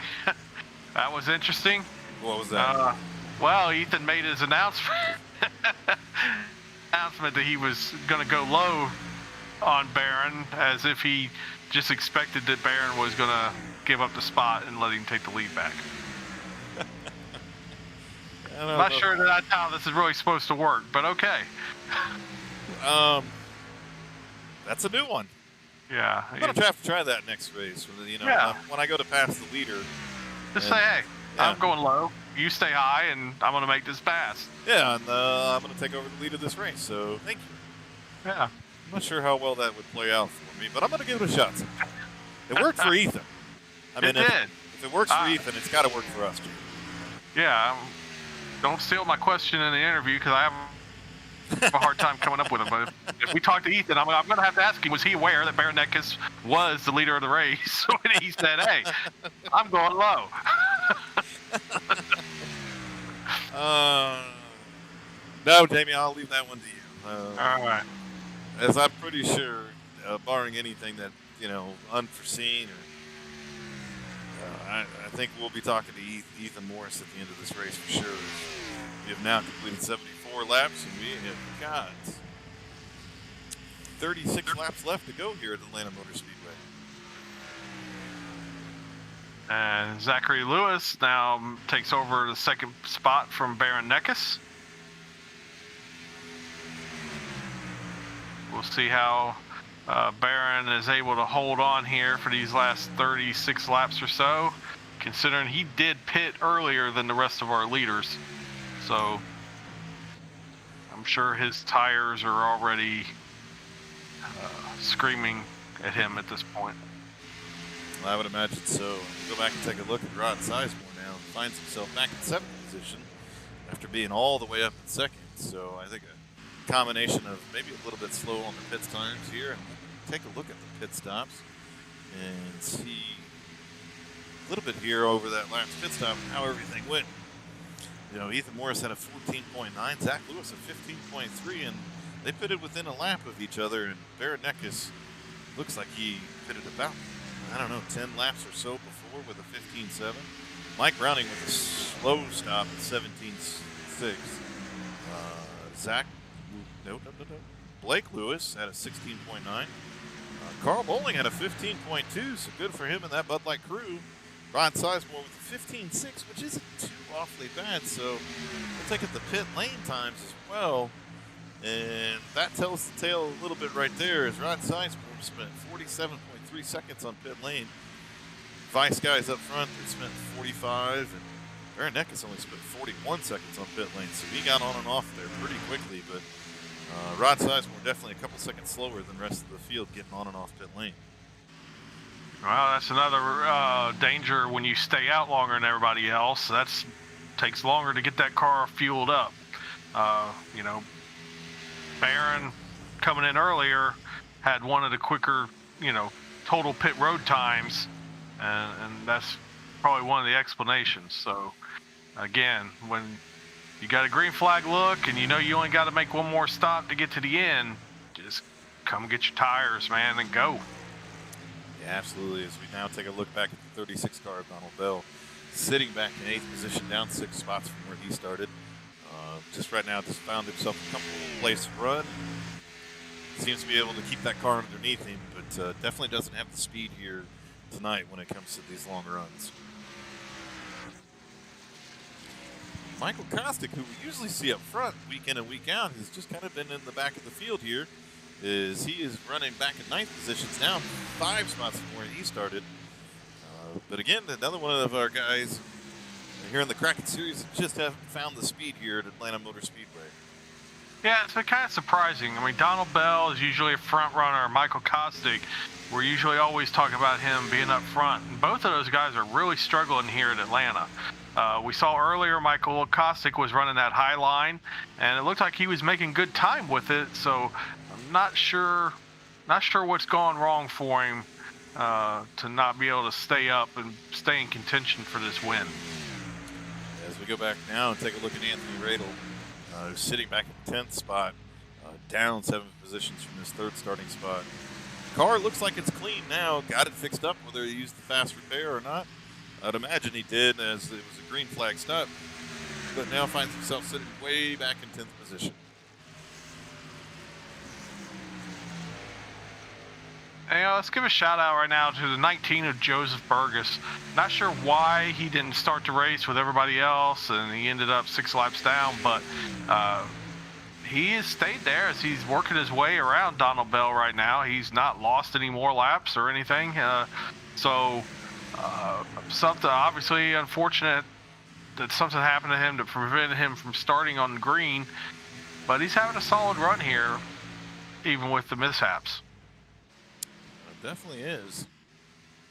That was interesting. What was that? Well, Ethan made his announcement that he was going to go low on Barron, as if he just expected that Barron was going to give up the spot and let him take the lead back. I'm not sure that that's how this is really supposed to work, but okay. That's a new one. Yeah. I'm going to have to try that next race. When I go to pass the leader. Just say, hey, I'm going low. You stay high, and I'm going to make this pass. Yeah, and I'm going to take over the lead of this race, so thank you. Yeah. I'm not sure how well that would play out for me, but I'm going to give it a shot. It worked for Ethan. I mean, it did. If it works for Ethan, it's got to work for us, too. Yeah. Don't steal my question in the interview, because I have a hard time coming up with it. But if we talk to Ethan, I'm going to have to ask him, was he aware that Barron Eckes was the leader of the race when he said, hey, I'm going low? No, Damien, I'll leave that one to you. All right. As I'm pretty sure, barring anything that, unforeseen, or I think we'll be talking to Ethan Morris at the end of this race for sure. We have now completed 74 laps, and we have got 36 laps left to go here at Atlanta Motor Speedway. And Zachary Lewis now takes over the second spot from Barron Eckes. We'll see how Barron is able to hold on here for these last 36 laps or so, considering he did pit earlier than the rest of our leaders. So I'm sure his tires are already screaming at him at this point. Well, I would imagine so. Go back and take a look at Rod Sizemore now. He finds himself back in 7th position after being all the way up in 2nd. So I think a combination of maybe a little bit slow on the pit times here, and take a look at the pit stops and see a little bit here over that last pit stop how everything went. Ethan Morris had a 14.9, Zach Lewis a 15.3, and they pitted within a lap of each other, and Barron Eckes looks like he pitted about, 10 laps or so before with a 15.7. Mike Browning with a slow stop at 17.6. Blake Lewis had a 16.9. Carl Bowling had a 15.2, so good for him and that Bud Light crew. Rod Sizemore with a 15.6, which isn't too awfully bad, so we'll take it the pit lane times as well. And that tells the tale a little bit right there, as Rod Sizemore spent 47.3 seconds on pit lane. Vice guys up front, they spent 45, and Barron Eckes only spent 41 seconds on pit lane, so he got on and off there pretty quickly, but Rod Sizemore definitely a couple seconds slower than the rest of the field getting on and off pit lane. Well, that's another danger when you stay out longer than everybody else. Takes longer to get that car fueled up. Barron coming in earlier had one of the quicker, total pit road times, and that's probably one of the explanations. So, again, when you got a green flag look and you only got to make one more stop to get to the end, just come get your tires, man, and go. Yeah, absolutely. As we now take a look back at the 36 car of Donald Bell, sitting back in 8th position, down 6 spots from where he started. Just right now, just found himself a comfortable place to run. Seems to be able to keep that car underneath him, but definitely doesn't have the speed here tonight when it comes to these long runs. Michael Kostick, who we usually see up front week in and week out, has just kind of been in the back of the field here. He is running back in 9th positions, down 5 spots from where he started. But again, another one of our guys here in the Kraken Series just haven't found the speed here at Atlanta Motor Speedway. Yeah, it's been kind of surprising. I mean, Donald Bell is usually a front runner. Michael Kostick, we're usually always talking about him being up front. And both of those guys are really struggling here at Atlanta. We saw earlier Michael Kostic was running that high line, and it looked like he was making good time with it. So I'm not sure what's gone wrong for him to not be able to stay up and stay in contention for this win. As we go back now and take a look at Anthony Radel, who's sitting back in the 10th spot, down 7 positions from his 3rd starting spot. Car looks like it's clean now. Got it fixed up, whether he used the fast repair or not. I'd imagine he did, as it was a green flag stop, but now finds himself sitting way back in 10th position. Hey, let's give a shout out right now to the 19 of Joseph Burgess. Not sure why he didn't start the race with everybody else, and he ended up 6 laps down, but he has stayed there as he's working his way around Donald Bell right now. He's not lost any more laps or anything. Something obviously unfortunate that something happened to him to prevent him from starting on green, but he's having a solid run here, even with the mishaps. It definitely is.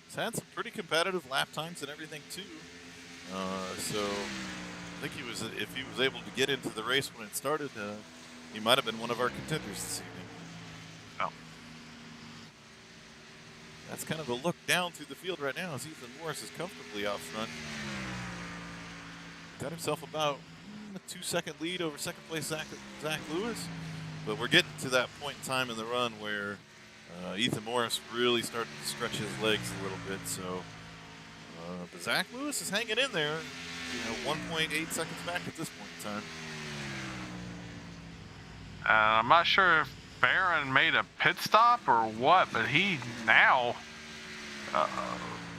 He's had some pretty competitive lap times and everything too. So I think if he was able to get into the race when it started, he might have been one of our contenders this evening. That's kind of a look down through the field right now as Ethan Morris is comfortably out front. Got himself about a 2-second lead over second place Zach Lewis. But we're getting to that point in time in the run where Ethan Morris really started to stretch his legs a little bit. So but Zach Lewis is hanging in there, 1.8 seconds back at this point in time. I'm not sure if Barron made a pit stop or what, but he now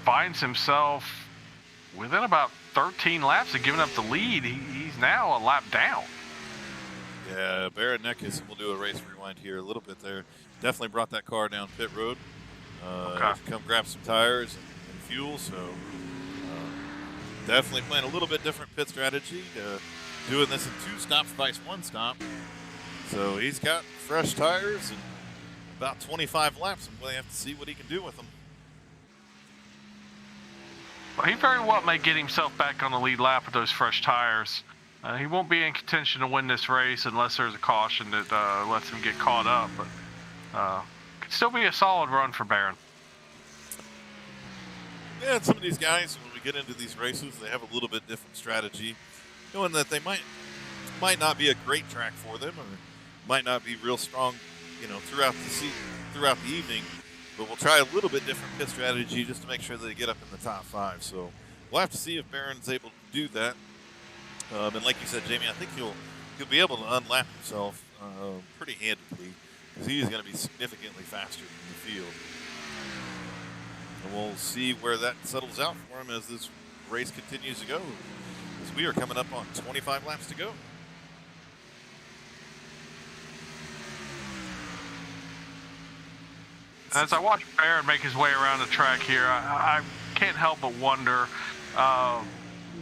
finds himself within about 13 laps of giving up the lead. He's now a lap down. Yeah, Barron Neckis, we'll do a race rewind here a little bit there. Definitely brought that car down pit road. Come grab some tires and fuel, so definitely playing a little bit different pit strategy. Doing this in 2 stops, vice 1 stop. So he's got fresh tires and about 25 laps, and we'll have to see what he can do with them. Well, he very well may get himself back on the lead lap with those fresh tires. He won't be in contention to win this race unless there's a caution that lets him get caught up, but could still be a solid run for Barron. Yeah, and some of these guys, when we get into these races, they have a little bit different strategy, knowing that they might not be a great track for them, or might not be real strong, throughout the evening. But we'll try a little bit different pit strategy just to make sure that they get up in the top 5. So we'll have to see if Barron's able to do that. And like you said, Jamie, I think he'll be able to unlap himself pretty handedly, because he's going to be significantly faster than the field. And we'll see where that settles out for him as this race continues to go, as we are coming up on 25 laps to go. As I watch Barron make his way around the track here, I can't help but wonder,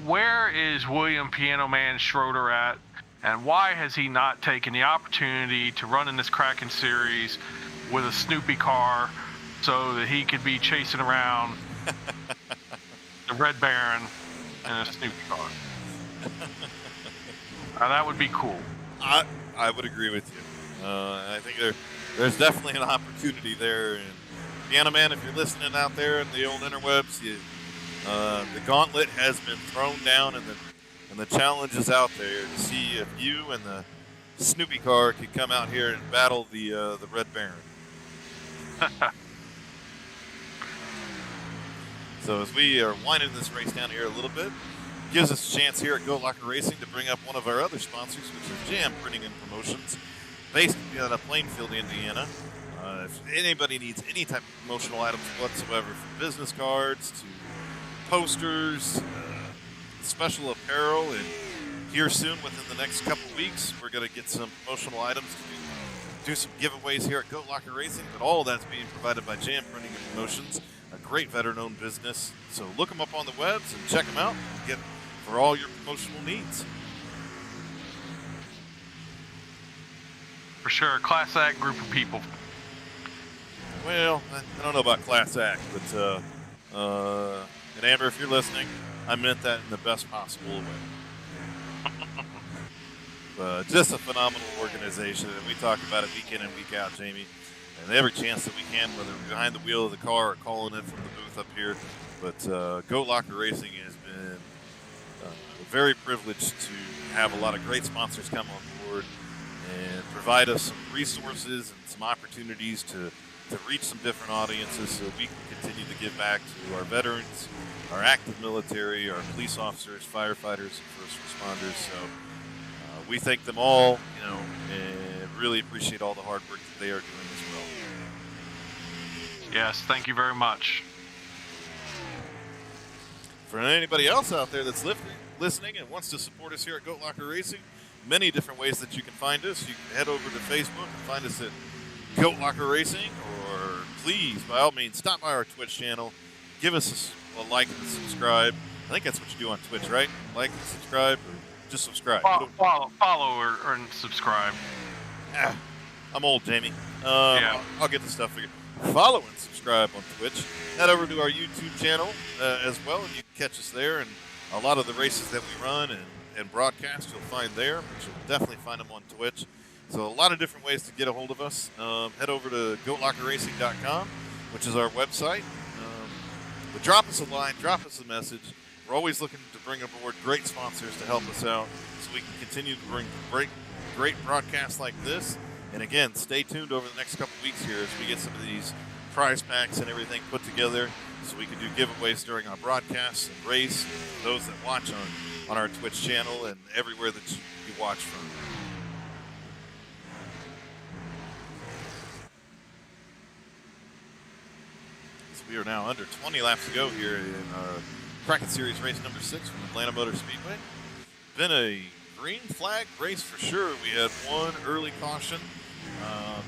where is William Piano Man Schroeder at, and why has he not taken the opportunity to run in this Kraken series with a Snoopy car so that he could be chasing around the Red Baron in a Snoopy car? That would be cool. I would agree with you. I think there's definitely an opportunity there. And Piano Man, if you're listening out there in the old interwebs, the gauntlet has been thrown down, and the challenge is out there to see if you and the Snoopy car can come out here and battle the Red Baron. So as we are winding this race down here a little bit, gives us a chance here at Go Locker Racing to bring up one of our other sponsors, which is Jam Printing and Promotions, based out of Plainfield, Indiana. If anybody needs any type of promotional items whatsoever, from business cards to posters, special apparel, and here soon, within the next couple weeks, we're going to get some promotional items to do some giveaways here at Go Locker Racing, but all of that's being provided by Jam Printing and Promotions, a great veteran-owned business. So look them up on the webs and check them out and get for all your promotional needs. For sure, class act group of people. Well, I don't know about class act, but And Amber, if you're listening, I meant that in the best possible way. Just a phenomenal organization, and we talk about it week in and week out, Jamie. And every chance that we can, whether we're behind the wheel of the car or calling it from the booth up here. But Goat Locker Racing has been very privileged to have a lot of great sponsors come on board and provide us some resources and some opportunities to reach some different audiences so we can continue to give back to our veterans, our active military, our police officers, firefighters, and first responders. So we thank them all, and really appreciate all the hard work that they are doing as well. Yes, thank you very much. For anybody else out there that's listening and wants to support us here at Goat Locker Racing, many different ways that you can find us. You can head over to Facebook and find us at Goat Locker Racing, or please, by all means, stop by our Twitch channel. Give us a like and subscribe. I think that's what you do on Twitch, right? Like and subscribe, or just subscribe. Follow or subscribe. I'm old, Jamie. Yeah. I'll get the stuff figured. Follow and subscribe on Twitch. Head over to our YouTube channel as well, and you can catch us there. And a lot of the races that we run and broadcast, you'll find there, but you'll definitely find them on Twitch. So a lot of different ways to get a hold of us. Head over to goatlockerracing.com, which is our website. But drop us a line, drop us a message. We're always looking to bring aboard great sponsors to help us out so we can continue to bring great broadcasts like this. And again, stay tuned over the next couple weeks here as we get some of these prize packs and everything put together so we can do giveaways during our broadcasts and race, and those that watch on our Twitch channel and everywhere that you watch from. So we are now under 20 laps to go here in our Kraken Series race number 6 from Atlanta Motor Speedway. Been a green flag race for sure. We had one early caution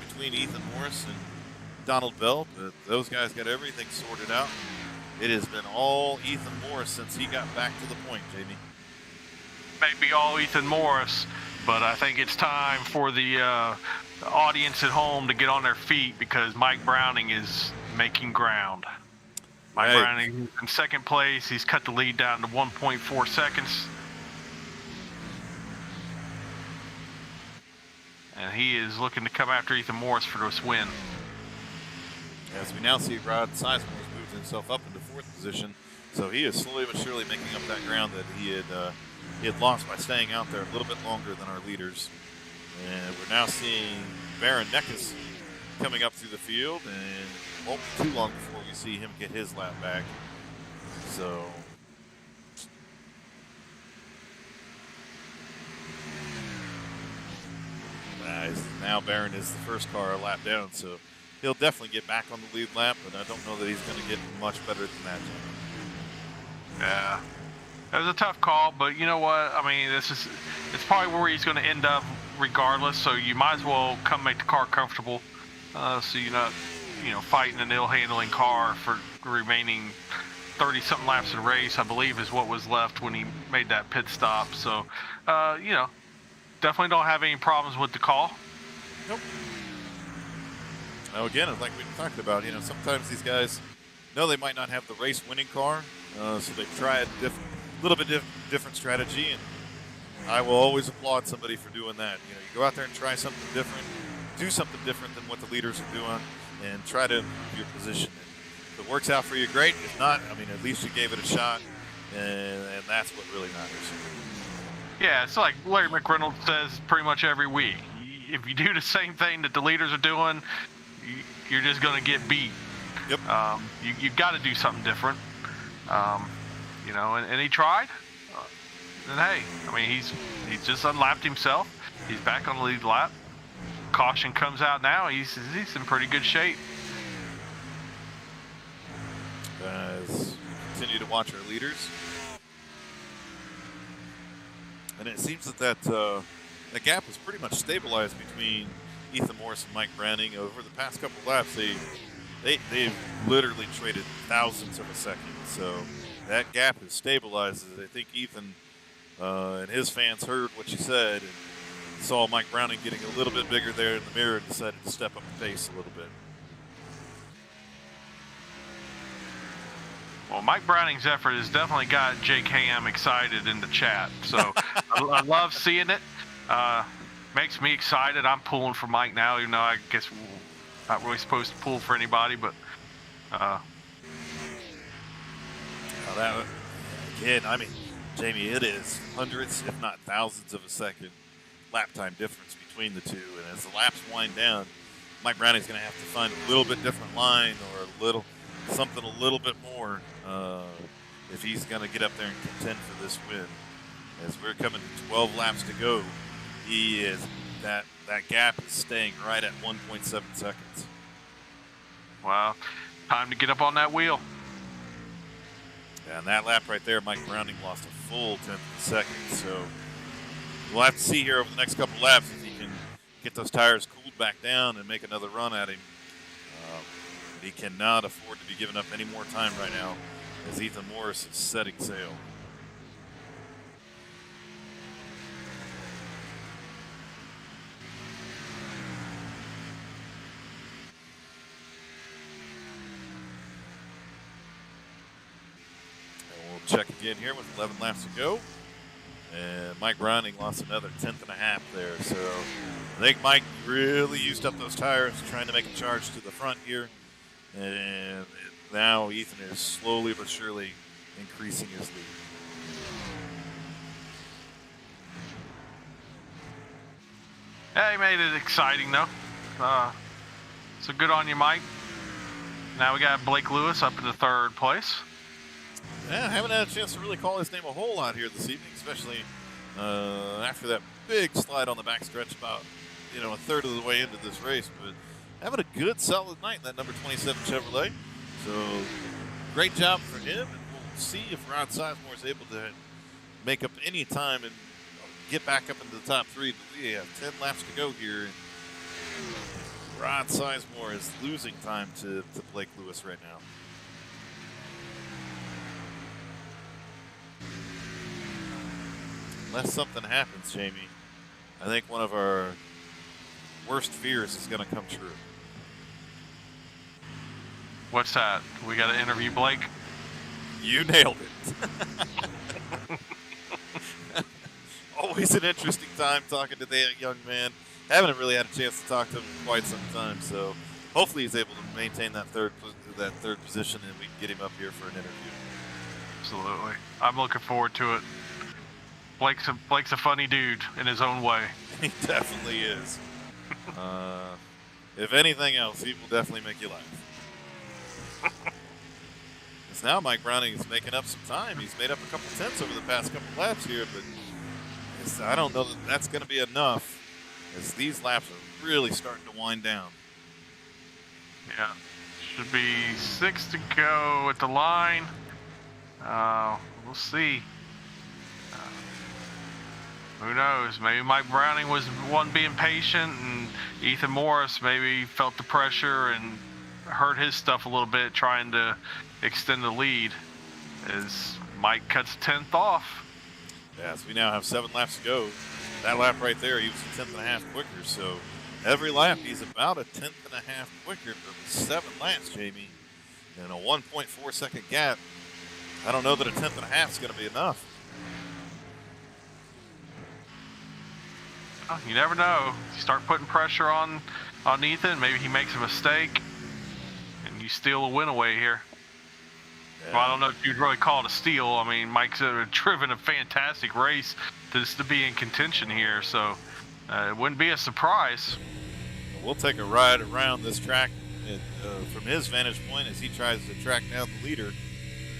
between Ethan Morris and Donald Bell, but those guys got everything sorted out. It has been all Ethan Morris since he got back to the point, Jamie. Maybe all Ethan Morris, but I think it's time for the audience at home to get on their feet because Mike Browning is making ground. Mike Browning in second place. He's cut the lead down to 1.4 seconds. And he is looking to come after Ethan Morris for this win. As we now see Rod Sizemore has moved himself up into 4th position. So he is slowly but surely making up that ground that he had lost by staying out there a little bit longer than our leaders. And we're now seeing Baron Neckes coming up through the field, and it won't be too long before we see him get his lap back. So now Barron is the first car a lap down, so he'll definitely get back on the lead lap, but I don't know that he's going to get much better than that. Yeah, it was a tough call, but you know what? I mean, it's probably where he's going to end up regardless. So you might as well come make the car comfortable, so you're not, fighting an ill-handling car for the remaining 30-something laps of the race. I believe is what was left when he made that pit stop. So, definitely don't have any problems with the call. Nope. Now again, like we talked about, sometimes these guys know they might not have the race-winning car, so they've tried a little bit different strategy, and I will always applaud somebody for doing that. You go out there and try something different, do something different than what the leaders are doing, and try to improve your position. If it works out for you, great. If not, at least you gave it a shot, and that's what really matters. Yeah, it's like Larry McReynolds says pretty much every week. If you do the same thing that the leaders are doing, you're just going to get beat. Yep. You've got to do something different. And he tried. And hey, he's just unlapped himself. He's back on the lead lap. Caution comes out now. He's in pretty good shape. As we continue to watch our leaders. And it seems that the gap is pretty much stabilized between Ethan Morris and Mike Browning. Over the past couple of laps, they've literally traded thousandths of a second. So that gap is stabilized. I think Ethan and his fans heard what you said and saw Mike Browning getting a little bit bigger there in the mirror and decided to step up the pace a little bit. Well, Mike Browning's effort has definitely got JKM excited in the chat, so I love seeing it. Makes me excited. I'm pulling for Mike now, even though I guess we're not really supposed to pull for anybody, but that, again, I mean, Jamie, it is hundreds, if not thousands of a second lap time difference between the two, and as the laps wind down, Mike Browning's going to have to find a little bit different line or something a little bit more if he's going to get up there and contend for this win. As we're coming to 12 laps to go, that gap is staying right at 1.7 seconds. Wow, time to get up on that wheel. Yeah, and that lap right there, Mike Browning lost a full 10th of a second. So we'll have to see here over the next couple laps if he can get those tires cooled back down and make another run at him. He cannot afford to be giving up any more time right now as Ethan Morris is setting sail. Check again here with 11 laps to go. And Mike Browning lost another 10th and a half there. So I think Mike really used up those tires trying to make a charge to the front here. And now Ethan is slowly but surely increasing his lead. Yeah, he made it exciting though. So good on you, Mike. Now we got Blake Lewis up in the third place. Yeah, I haven't had a chance to really call his name a whole lot here this evening, especially after that big slide on the backstretch about, a third of the way into this race. But having a good, solid night in that number 27 Chevrolet. So great job for him, and we'll see if Rod Sizemore is able to make up any time and get back up into the top three. But we have 10 laps to go here, and Rod Sizemore is losing time to Blake Lewis right now. Unless something happens, Jamie, I think one of our worst fears is going to come true. What's that? We got to interview Blake? You nailed it. Always an interesting time talking to that young man. Haven't really had a chance to talk to him in quite some time, so hopefully he's able to maintain that third position and we can get him up here for an interview. Absolutely. I'm looking forward to it. Blake's a funny dude in his own way. He definitely is. If anything else, he will definitely make you laugh. Because now Mike Browning is making up some time. He's made up a couple tenths over the past couple laps here, but I don't know that that's going to be enough as these laps are really starting to wind down. Yeah. Should be 6 to go at the line. We'll see. Who knows? Maybe Mike Browning was one being patient, and Ethan Morris maybe felt the pressure and hurt his stuff a little bit, trying to extend the lead as Mike cuts 10th off. Yes, we now have 7 laps to go. That lap right there, he was a 10th and a half quicker. So every lap, he's about a 10th and a half quicker. But with 7 laps, Jamie, and a 1.4 second gap, I don't know that a 10th and a half is going to be enough. You never know. You start putting pressure on Ethan, maybe he makes a mistake, and you steal a win away here. Yeah. Well, I don't know if you'd really call it a steal. I mean, Mike's driven a fantastic race to be in contention here, so it wouldn't be a surprise. We'll take a ride around this track from his vantage point as he tries to track down the leader.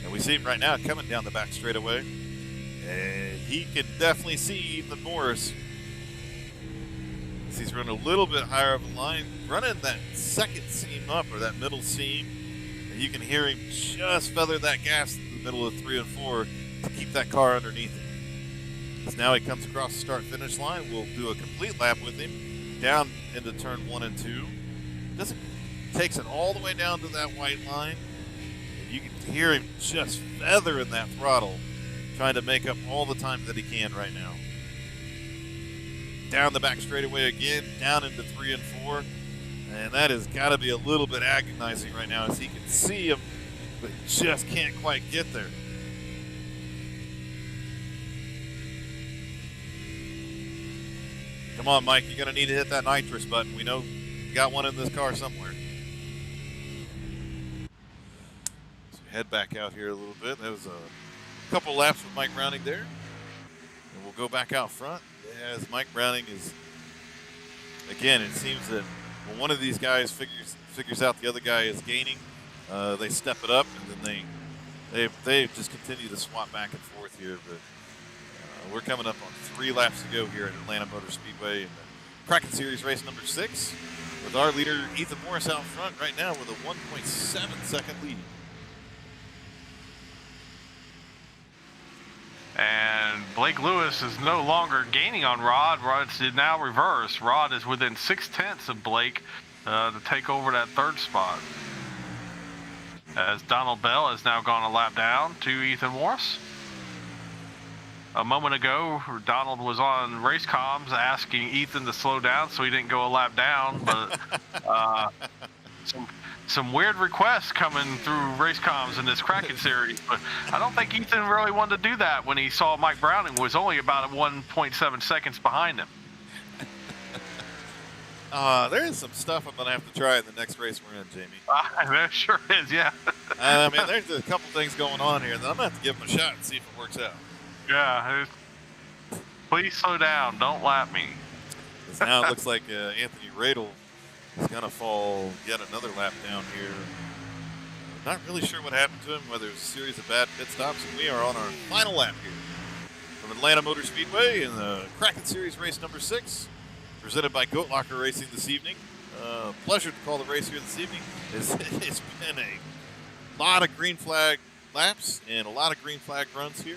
And we see him right now coming down the back straightaway. And he can definitely see Ethan Morris. He's running a little bit higher of a line, running that second seam up, or that middle seam. And you can hear him just feather that gas in the middle of 3 and 4 to keep that car underneath him. As now he comes across the start-finish line, we'll do a complete lap with him down into turn 1 and 2. Takes it all the way down to that white line. And you can hear him just feathering that throttle, trying to make up all the time that he can right now. Down the back straightaway again, down into 3 and 4. And that has got to be a little bit agonizing right now as he can see him but just can't quite get there. Come on, Mike, you're going to need to hit that nitrous button. We know you got one in this car somewhere. So head back out here a little bit. That was a couple laps with Mike Browning there. And we'll go back out front as Mike Browning is, again, it seems that when one of these guys figures out the other guy is gaining, they step it up, and then they just continue to swap back and forth here. But we're coming up on 3 laps to go here at Atlanta Motor Speedway in the Kraken Series race number 6, with our leader Ethan Morris out front right now with a 1.7 second lead. And Blake Lewis is no longer gaining on Rod. Rod's now reversed. Rod is within 0.6 of Blake to take over that 3rd spot. As Donald Bell has now gone a lap down to Ethan Morris. A moment ago, Donald was on race comms asking Ethan to slow down so he didn't go a lap down, but some weird requests coming through race comms in this Kraken series. But I don't think Ethan really wanted to do that when he saw Mike Browning was only about 1.7 seconds behind him. There is some stuff I'm going to have to try in the next race we're in, Jamie. There sure is, yeah. I mean, there's a couple things going on here that I'm going to have to give him a shot and see if it works out. Yeah. Please slow down. Don't lap me. Because now it looks like Anthony Radel is going to fall yet another lap down here. Not really sure what happened to him, whether it was a series of bad pit stops. And we are on our final lap here from Atlanta Motor Speedway in the Kraken Series race number 6, presented by Goat Locker Racing this evening. Pleasure to call the race here this evening. It's been a lot of green flag laps and a lot of green flag runs here.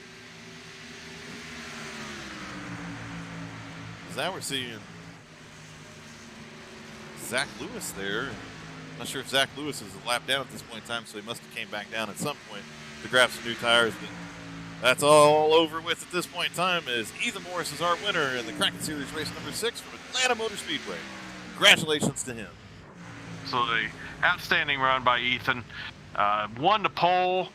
Now we're seeing Zach Lewis there. I'm not sure if Zach Lewis is a lap down at this point in time, so he must have came back down at some point to grab some new tires. But that's all over with at this point in time, as Ethan Morris is our winner in the Kraken Series race number 6 from Atlanta Motor Speedway. Congratulations to him. So the outstanding run by Ethan. Won the pole,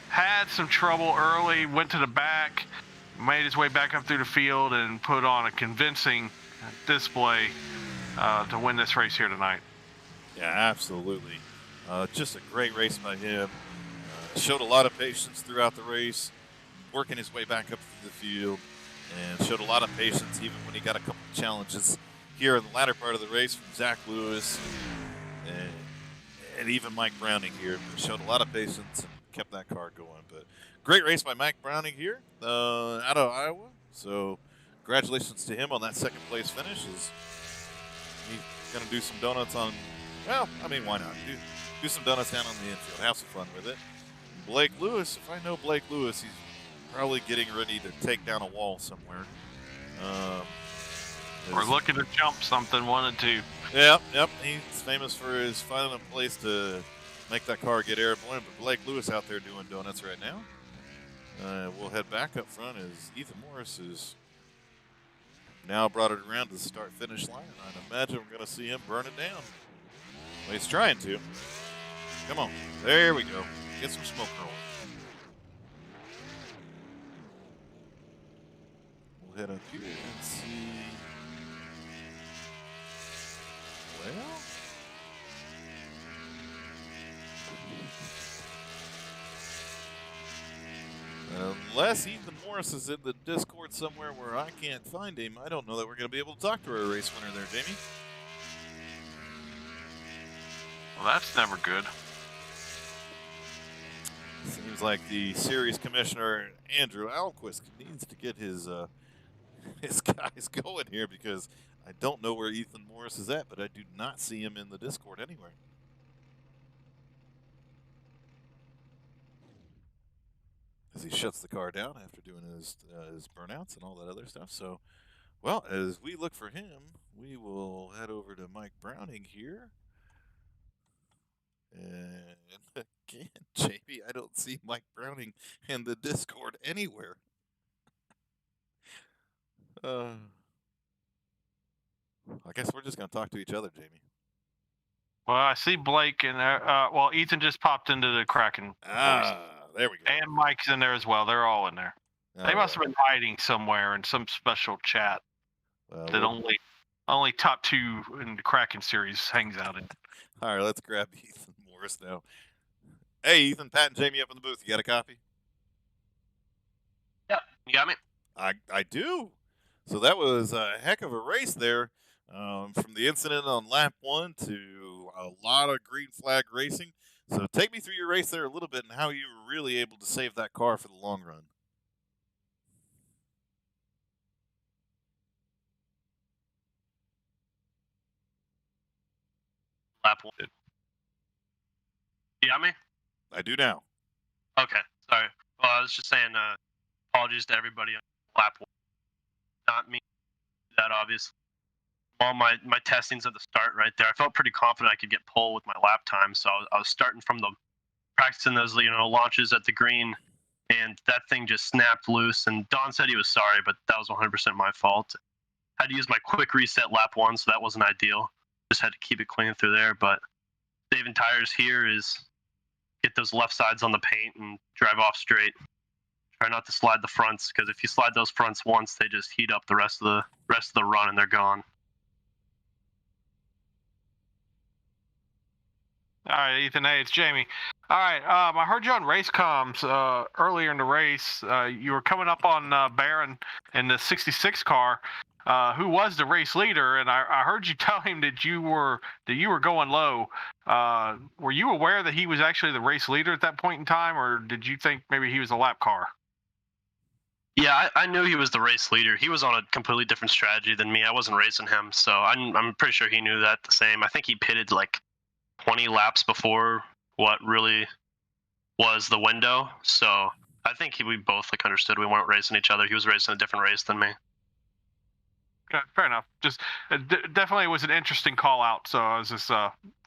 had some trouble early, went to the back, made his way back up through the field and put on a convincing display to win this race here tonight. Yeah, absolutely. Just a great race by him. Showed a lot of patience throughout the race, working his way back up through the field, and showed a lot of patience even when he got a couple of challenges here in the latter part of the race from Zach Lewis and even Mike Browning here. Showed a lot of patience and kept that car going. But great race by Mike Browning here out of Iowa. So congratulations to him on that 2nd place finish. He's going to do some donuts on, well, I mean, why not? Do some donuts down on the infield. Have some fun with it. Blake Lewis, if I know Blake Lewis, he's probably getting ready to take down a wall somewhere. We're looking to jump something, 1 and 2. Yep. He's famous for his finding a place to make that car get airborne. But Blake Lewis out there doing donuts right now. We'll head back up front as Ethan Morris has now brought it around to the start-finish line. I'd imagine we're going to see him burn it down. Well, he's trying to. Come on. There we go. Get some smoke rolling. We'll head up here and see. Well, unless Ethan Morris is in the Discord somewhere where I can't find him, I don't know that we're going to be able to talk to our race winner there, Jamie. Well, that's never good. Seems like the series commissioner, Andrew Alquist, needs to get his guys going here, because I don't know where Ethan Morris is at, but I do not see him in the Discord anywhere. As he shuts the car down after doing his burnouts and all that other stuff. So, well, as we look for him, we will head over to Mike Browning here. And again, JB, I don't see Mike Browning in the Discord anywhere. I guess we're just going to talk to each other, Jamie. Well, I see Blake in there. Well, Ethan just popped into the Kraken voice, There we go. and Mike's in there as well. They're all in there. They All must have right. been hiding somewhere in some special chat that Well, only top two in the Kraken series hangs out in. all right, let's grab Ethan Morris now. Hey, Ethan, Pat, and Jamie up in the booth. You got a copy? Yeah, you got me? I do. So that was a heck of a race there. From the incident on lap one to a lot of green flag racing. So take me through your race there a little bit and how you were really able to save that car for the long run. Lap one. You got me? I do now. Okay, sorry. Well, I was just saying, apologies to everybody on lap one. Not me, that obviously. All my testings at the start right there, I felt pretty confident I could get pole with my lap time. So I was starting from the practicing those launches at the green, and that thing just snapped loose. And Don said he was sorry, but that was 100% my fault. I had to use my quick reset lap one, so that wasn't ideal. Just had to keep it clean through there. But saving tires here is get those left sides on the paint and drive off straight. Try not to slide the fronts, because if you slide those fronts once, they just heat up the rest of the run and they're gone. All right, Ethan. Hey, it's Jamie. All right. I heard you on race comms earlier in the race. You were coming up on Barron in the 66 car, who was the race leader, and I heard you tell him that you were going low. Were you aware that he was actually the race leader at that point in time, or did you think maybe he was a lap car? Yeah, I knew he was the race leader. He was on a completely different strategy than me. I wasn't racing him, so I'm pretty sure he knew that the same. I think he pitted like 20 laps before what really was the window. So I think we both understood we weren't racing each other. He was racing a different race than me. Okay, fair enough. Just definitely was an interesting call out. So I was just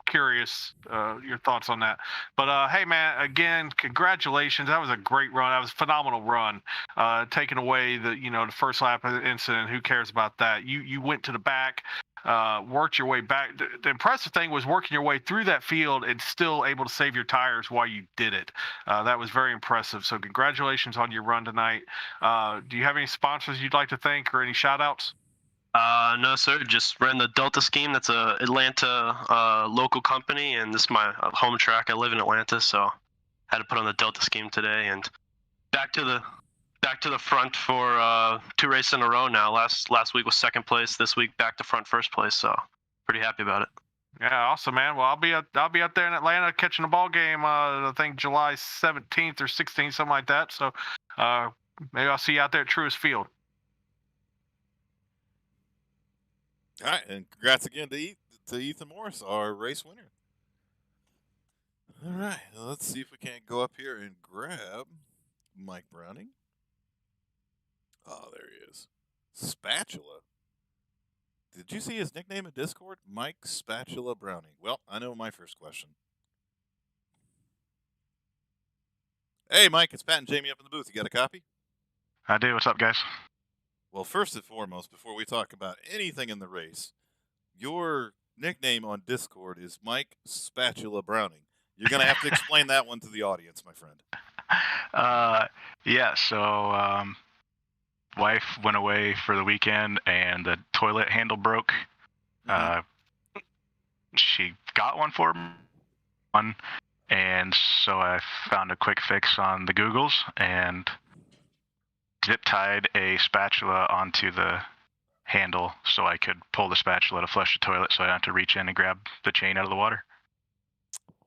curious your thoughts on that. But hey, man, again, congratulations. That was a great run. That was a phenomenal run. Taking away the first lap of the incident. Who cares about that? You went to the back. Worked your way back. The impressive thing was working your way through that field and still able to save your tires while you did it. That was very impressive. So congratulations on your run tonight. Do you have any sponsors you'd like to thank or any shout outs? No, sir. Just ran the Delta scheme. That's a Atlanta local company, and this is my home track. I live in Atlanta, so had to put on the Delta scheme today. And back to the front for 2 races in a row now. Last week was second place. This week back to front first place. So pretty happy about it. Yeah, awesome, man. Well, I'll be out there in Atlanta catching a ball game. I think July 17th or 16th, something like that. So maybe I'll see you out there at Truist Field. All right, and congrats again to Ethan Morris, our race winner. All right, let's see if we can't go up here and grab Mike Browning. Oh, there he is. Spatula. Did you see his nickname in Discord? Mike Spatula Browning. Well, I know my first question. Hey, Mike, it's Pat and Jamie up in the booth. You got a copy? I do. What's up, guys? Well, first and foremost, before we talk about anything in the race, your nickname on Discord is Mike Spatula Browning. You're going to have to explain that one to the audience, my friend. Yeah, so wife went away for the weekend and the toilet handle broke. She got one for me, and so I found a quick fix on the Googles and zip tied a spatula onto the handle so I could pull the spatula to flush the toilet, so I don't have to reach in and grab the chain out of the water.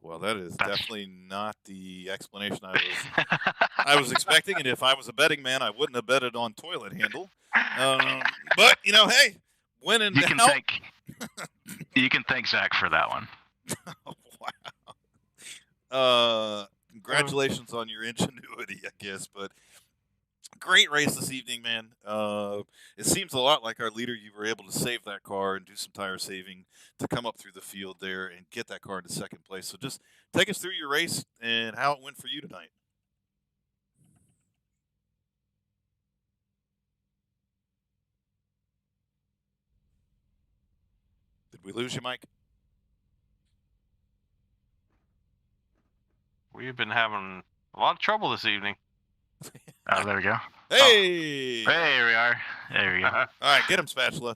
Well, that is definitely not the explanation I was expecting, and if I was a betting man, I wouldn't have betted on toilet handle. But hey, when in doubt, you can thank Zach for that one. Wow. Congratulations on your ingenuity, I guess, but great race this evening, man. It seems a lot like our leader. You were able to save that car and do some tire saving to come up through the field there and get that car into second place. So just take us through your race and how it went for you tonight. Did we lose you, Mike? We've been having a lot of trouble this evening. Oh, there we go. Hey! Hey, we are. There we go. All right, get him, Spatula.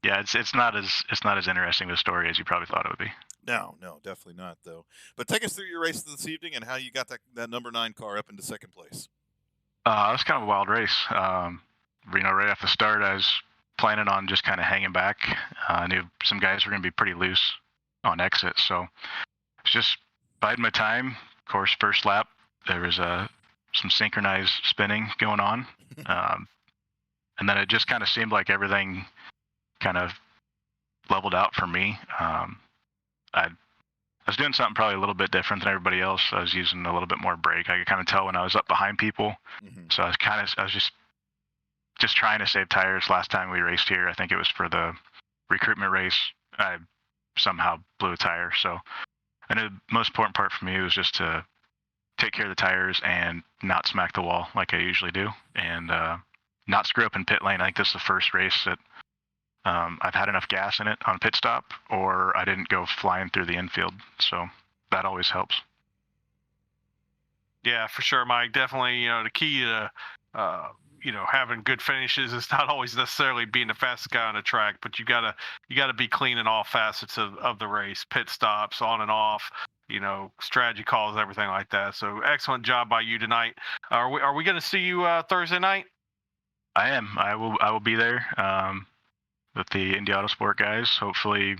Yeah, it's not as interesting of a story as you probably thought it would be. No, definitely not, though. But take us through your race this evening and how you got that number 9 car up into second place. It was kind of a wild race. Right off the start, I was planning on just kind of hanging back. I knew some guys were going to be pretty loose on exit, so it's just biding my time. Of course, first lap, there was some synchronized spinning going on. And then it just kind of seemed like everything kind of leveled out for me. I was doing something probably a little bit different than everybody else. I was using a little bit more brake. I could kind of tell when I was up behind people. Mm-hmm. So I was just trying to save tires. Last time we raced here, I think it was for the recruitment race. I somehow blew a tire. So I knew the most important part for me was just to take care of the tires and not smack the wall like I usually do, and not screw up in pit lane. I think this is the first race that I've had enough gas in it on pit stop, or I didn't go flying through the infield. So that always helps. Yeah, for sure, Mike. Definitely, the key to having good finishes is not always necessarily being the fastest guy on the track, but you gotta be clean in all facets of the race, pit stops, on and off, strategy calls, everything like that. So excellent job by you tonight. Are we going to see you Thursday night? I am. I will be there with the Indy Autosport guys. Hopefully,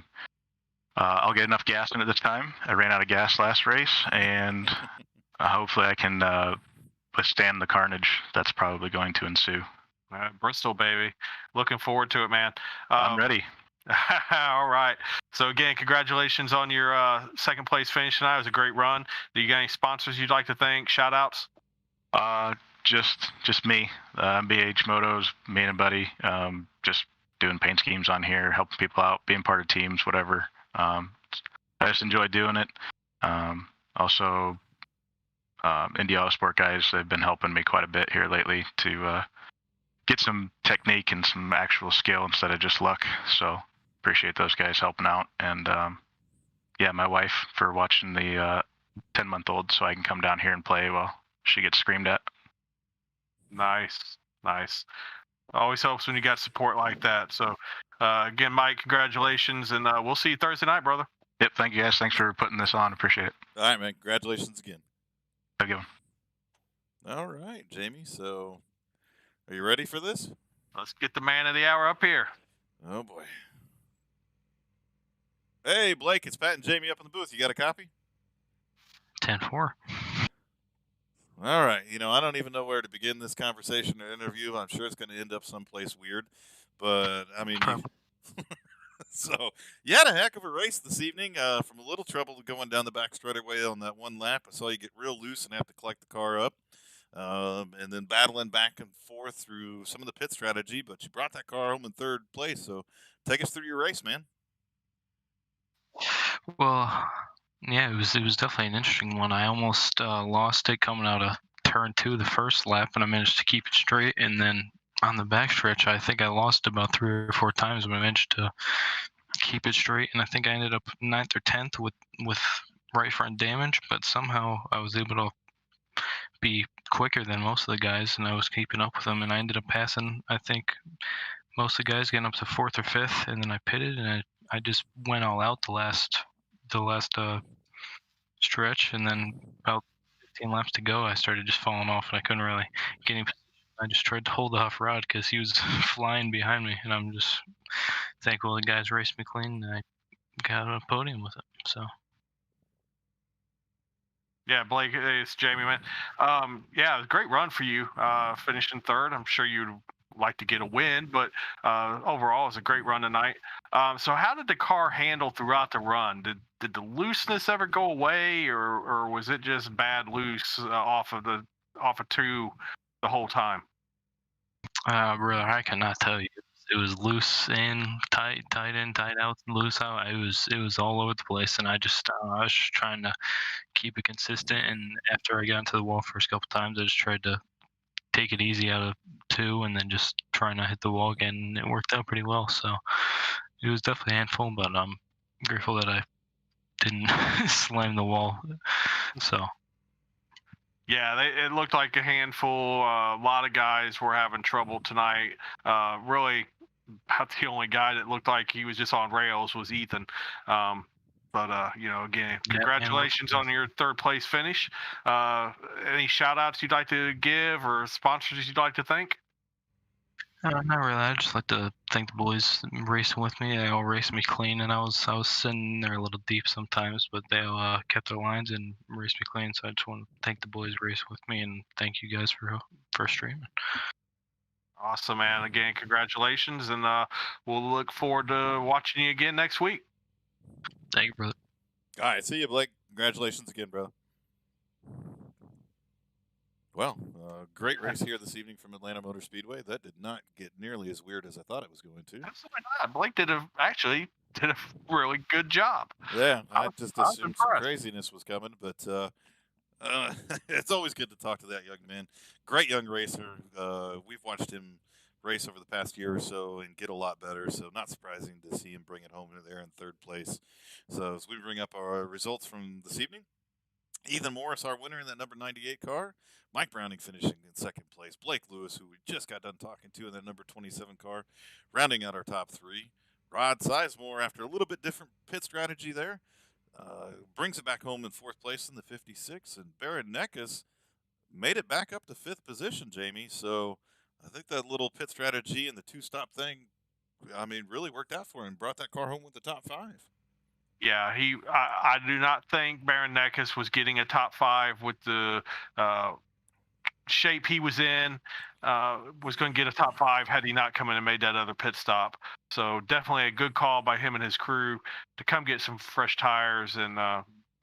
I'll get enough gas in it this time. I ran out of gas last race, and hopefully I can withstand the carnage that's probably going to ensue. Bristol, baby. Looking forward to it, man. I'm ready. All right. So again, congratulations on your second place finish tonight. It was a great run. Do you got any sponsors you'd like to thank? Shout outs? Just me. BH Motos, me and a buddy. Just doing paint schemes on here, helping people out, being part of teams, whatever. I just enjoy doing it. Also, Indy Autosport guys, they've been helping me quite a bit here lately to get some technique and some actual skill instead of just luck. So appreciate those guys helping out. And my wife for watching the 10-month-old so I can come down here and play while she gets screamed at. Nice. Always helps when you got support like that. So again, Mike, congratulations, and we'll see you Thursday night, brother. Yep, thank you guys. Thanks for putting this on. Appreciate it. All right, man. Congratulations again. Have a good one. All right, Jamie. So, are you ready for this? Let's get the man of the hour up here. Oh, boy. Hey, Blake, it's Pat and Jamie up in the booth. You got a copy? 10-4. All right. I don't even know where to begin this conversation or interview. I'm sure it's going to end up someplace weird. But, I mean, so you had a heck of a race this evening. From a little trouble going down the back straightaway on that one lap. I saw you get real loose and have to collect the car up. And then battling back and forth through some of the pit strategy. But you brought that car home in third place. So take us through your race, man. Well, yeah, it was definitely an interesting one. I almost lost it coming out of turn 2 the first lap, and I managed to keep it straight. And then on the backstretch, I think I lost about 3 or 4 times, but I managed to keep it straight. And I think I ended up 9th or 10th with right front damage, but somehow I was able to be quicker than most of the guys, and I was keeping up with them. And I ended up passing, I think, most of the guys, getting up to 4th or 5th, and then I pitted, and I just went all out the last stretch, and then about 15 laps to go, I started just falling off, and I couldn't really get any position. I just tried to hold the Huff Rod because he was flying behind me, and I'm just thankful the guys raced me clean, and I got on a podium with it. So. Yeah, Blake, it's Jamie, man. Yeah, it was a great run for you, finishing third. I'm sure you'd like to get a win, but overall, it was a great run tonight. So how did the car handle throughout the run? Did the looseness ever go away, or was it just bad loose off of 2 the whole time? Brother, I cannot tell you. It was loose in, tight in, tight out, loose out. It was all over the place, and I was just trying to keep it consistent. And after I got into the wall first couple times, I just tried to take it easy out of 2, and then just trying to hit the wall again. And it worked out pretty well. So it was definitely a handful, but I'm grateful that I didn't slam the wall. So Yeah, it looked like a handful. A lot of guys were having trouble tonight. Really, about the only guy that looked like he was just on rails was Ethan. But again, congratulations on your third place finish. Any shout outs you'd like to give or sponsors you'd like to thank? not really. I'd just like to thank the boys racing with me. They all raced me clean, and I was sitting there a little deep sometimes, but they all kept their lines and raced me clean. So I just want to thank the boys racing with me, and thank you guys for streaming. Awesome, man. Again, congratulations, and we'll look forward to watching you again next week. Thank you, brother. All right, see you, Blake. Congratulations again, bro. Well, great race here this evening from Atlanta Motor Speedway. That did not get nearly as weird as I thought it was going to. Absolutely not. Blake did a really good job. Yeah, I just assumed some impressed. craziness was coming, but it's always good to talk to that young man. Great young racer. We've watched him race over the past year or so and get a lot better, so not surprising to see him bring it home there in third place. So as we bring up our results from this evening, Ethan Morris, our winner in that number 98 car. Mike Browning finishing in second place. Blake Lewis, who we just got done talking to in that number 27 car, rounding out our top three. Rod Sizemore, after a little bit different pit strategy there, brings it back home in fourth place in the 56. And Barrett Neckes made it back up to fifth position, Jamie. So I think that little pit strategy and the two-stop thing, really worked out for him and brought that car home with the top five. Yeah, I do not think Baron Neckes was getting a top five with the shape he was in. Was going to get a top five had he not come in and made that other pit stop. So definitely a good call by him and his crew to come get some fresh tires, and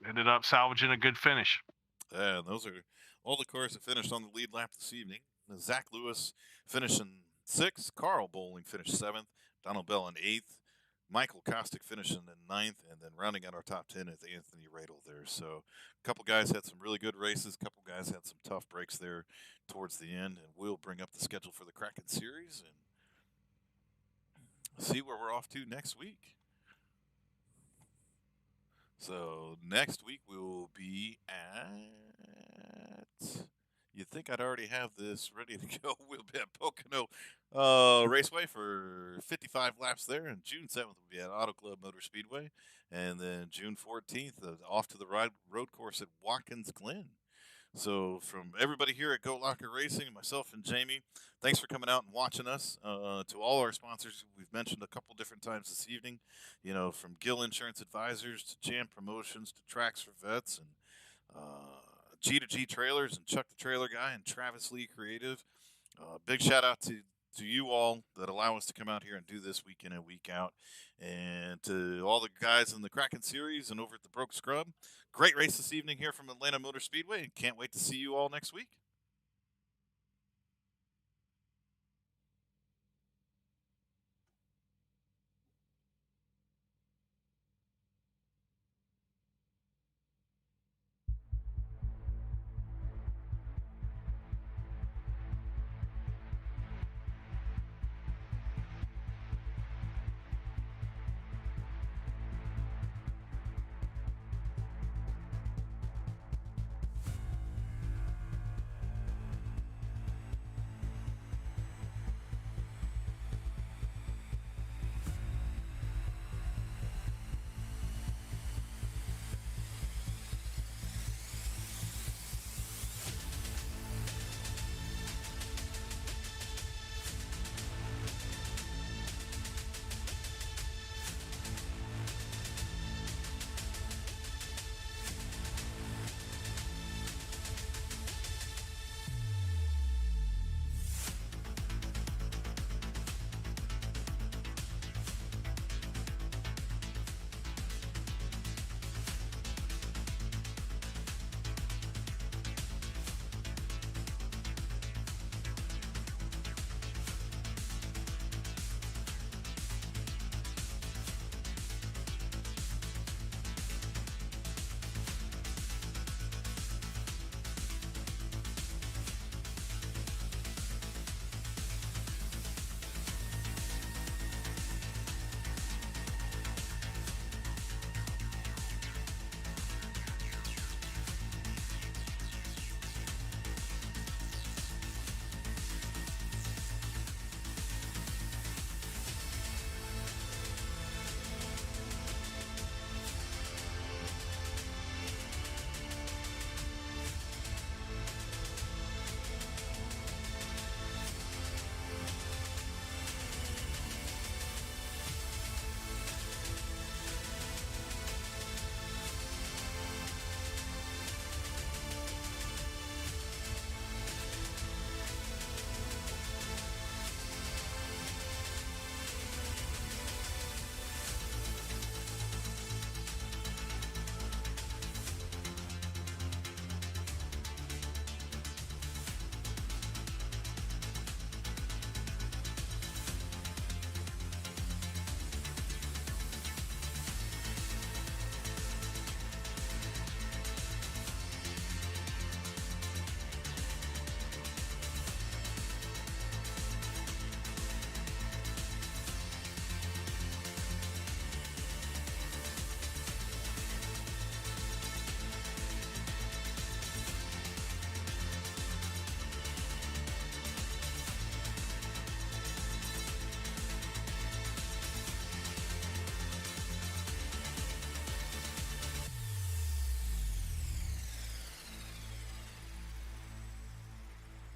ended up salvaging a good finish. Yeah, and those are all the cars that finished on the lead lap this evening. Zach Lewis finishing sixth. Carl Bowling finished seventh. Donald Bell in eighth. Michael Kostick finishing in ninth, and then rounding out our top 10 is Anthony Radel there. So a couple guys had some really good races. A couple guys had some tough breaks there towards the end, and we'll bring up the schedule for the Kraken series and see where we're off to next week. So next week we will be at... You'd think I'd already have this ready to go. We'll be at Pocono Raceway for 55 laps there. And June 7th, we'll be at Auto Club Motor Speedway. And then June 14th, off to the road course at Watkins Glen. So from everybody here at Go Locker Racing, myself and Jamie, thanks for coming out and watching us. To all our sponsors, we've mentioned a couple different times this evening, from Gill Insurance Advisors to Jam Promotions to Tracks for Vets and G2G Trailers and Chuck the Trailer Guy and Travis Lee Creative. Big shout out to you all that allow us to come out here and do this week in and week out. And to all the guys in the Kraken series and over at the Broke Scrub. Great race this evening here from Atlanta Motor Speedway. Can't wait to see you all next week.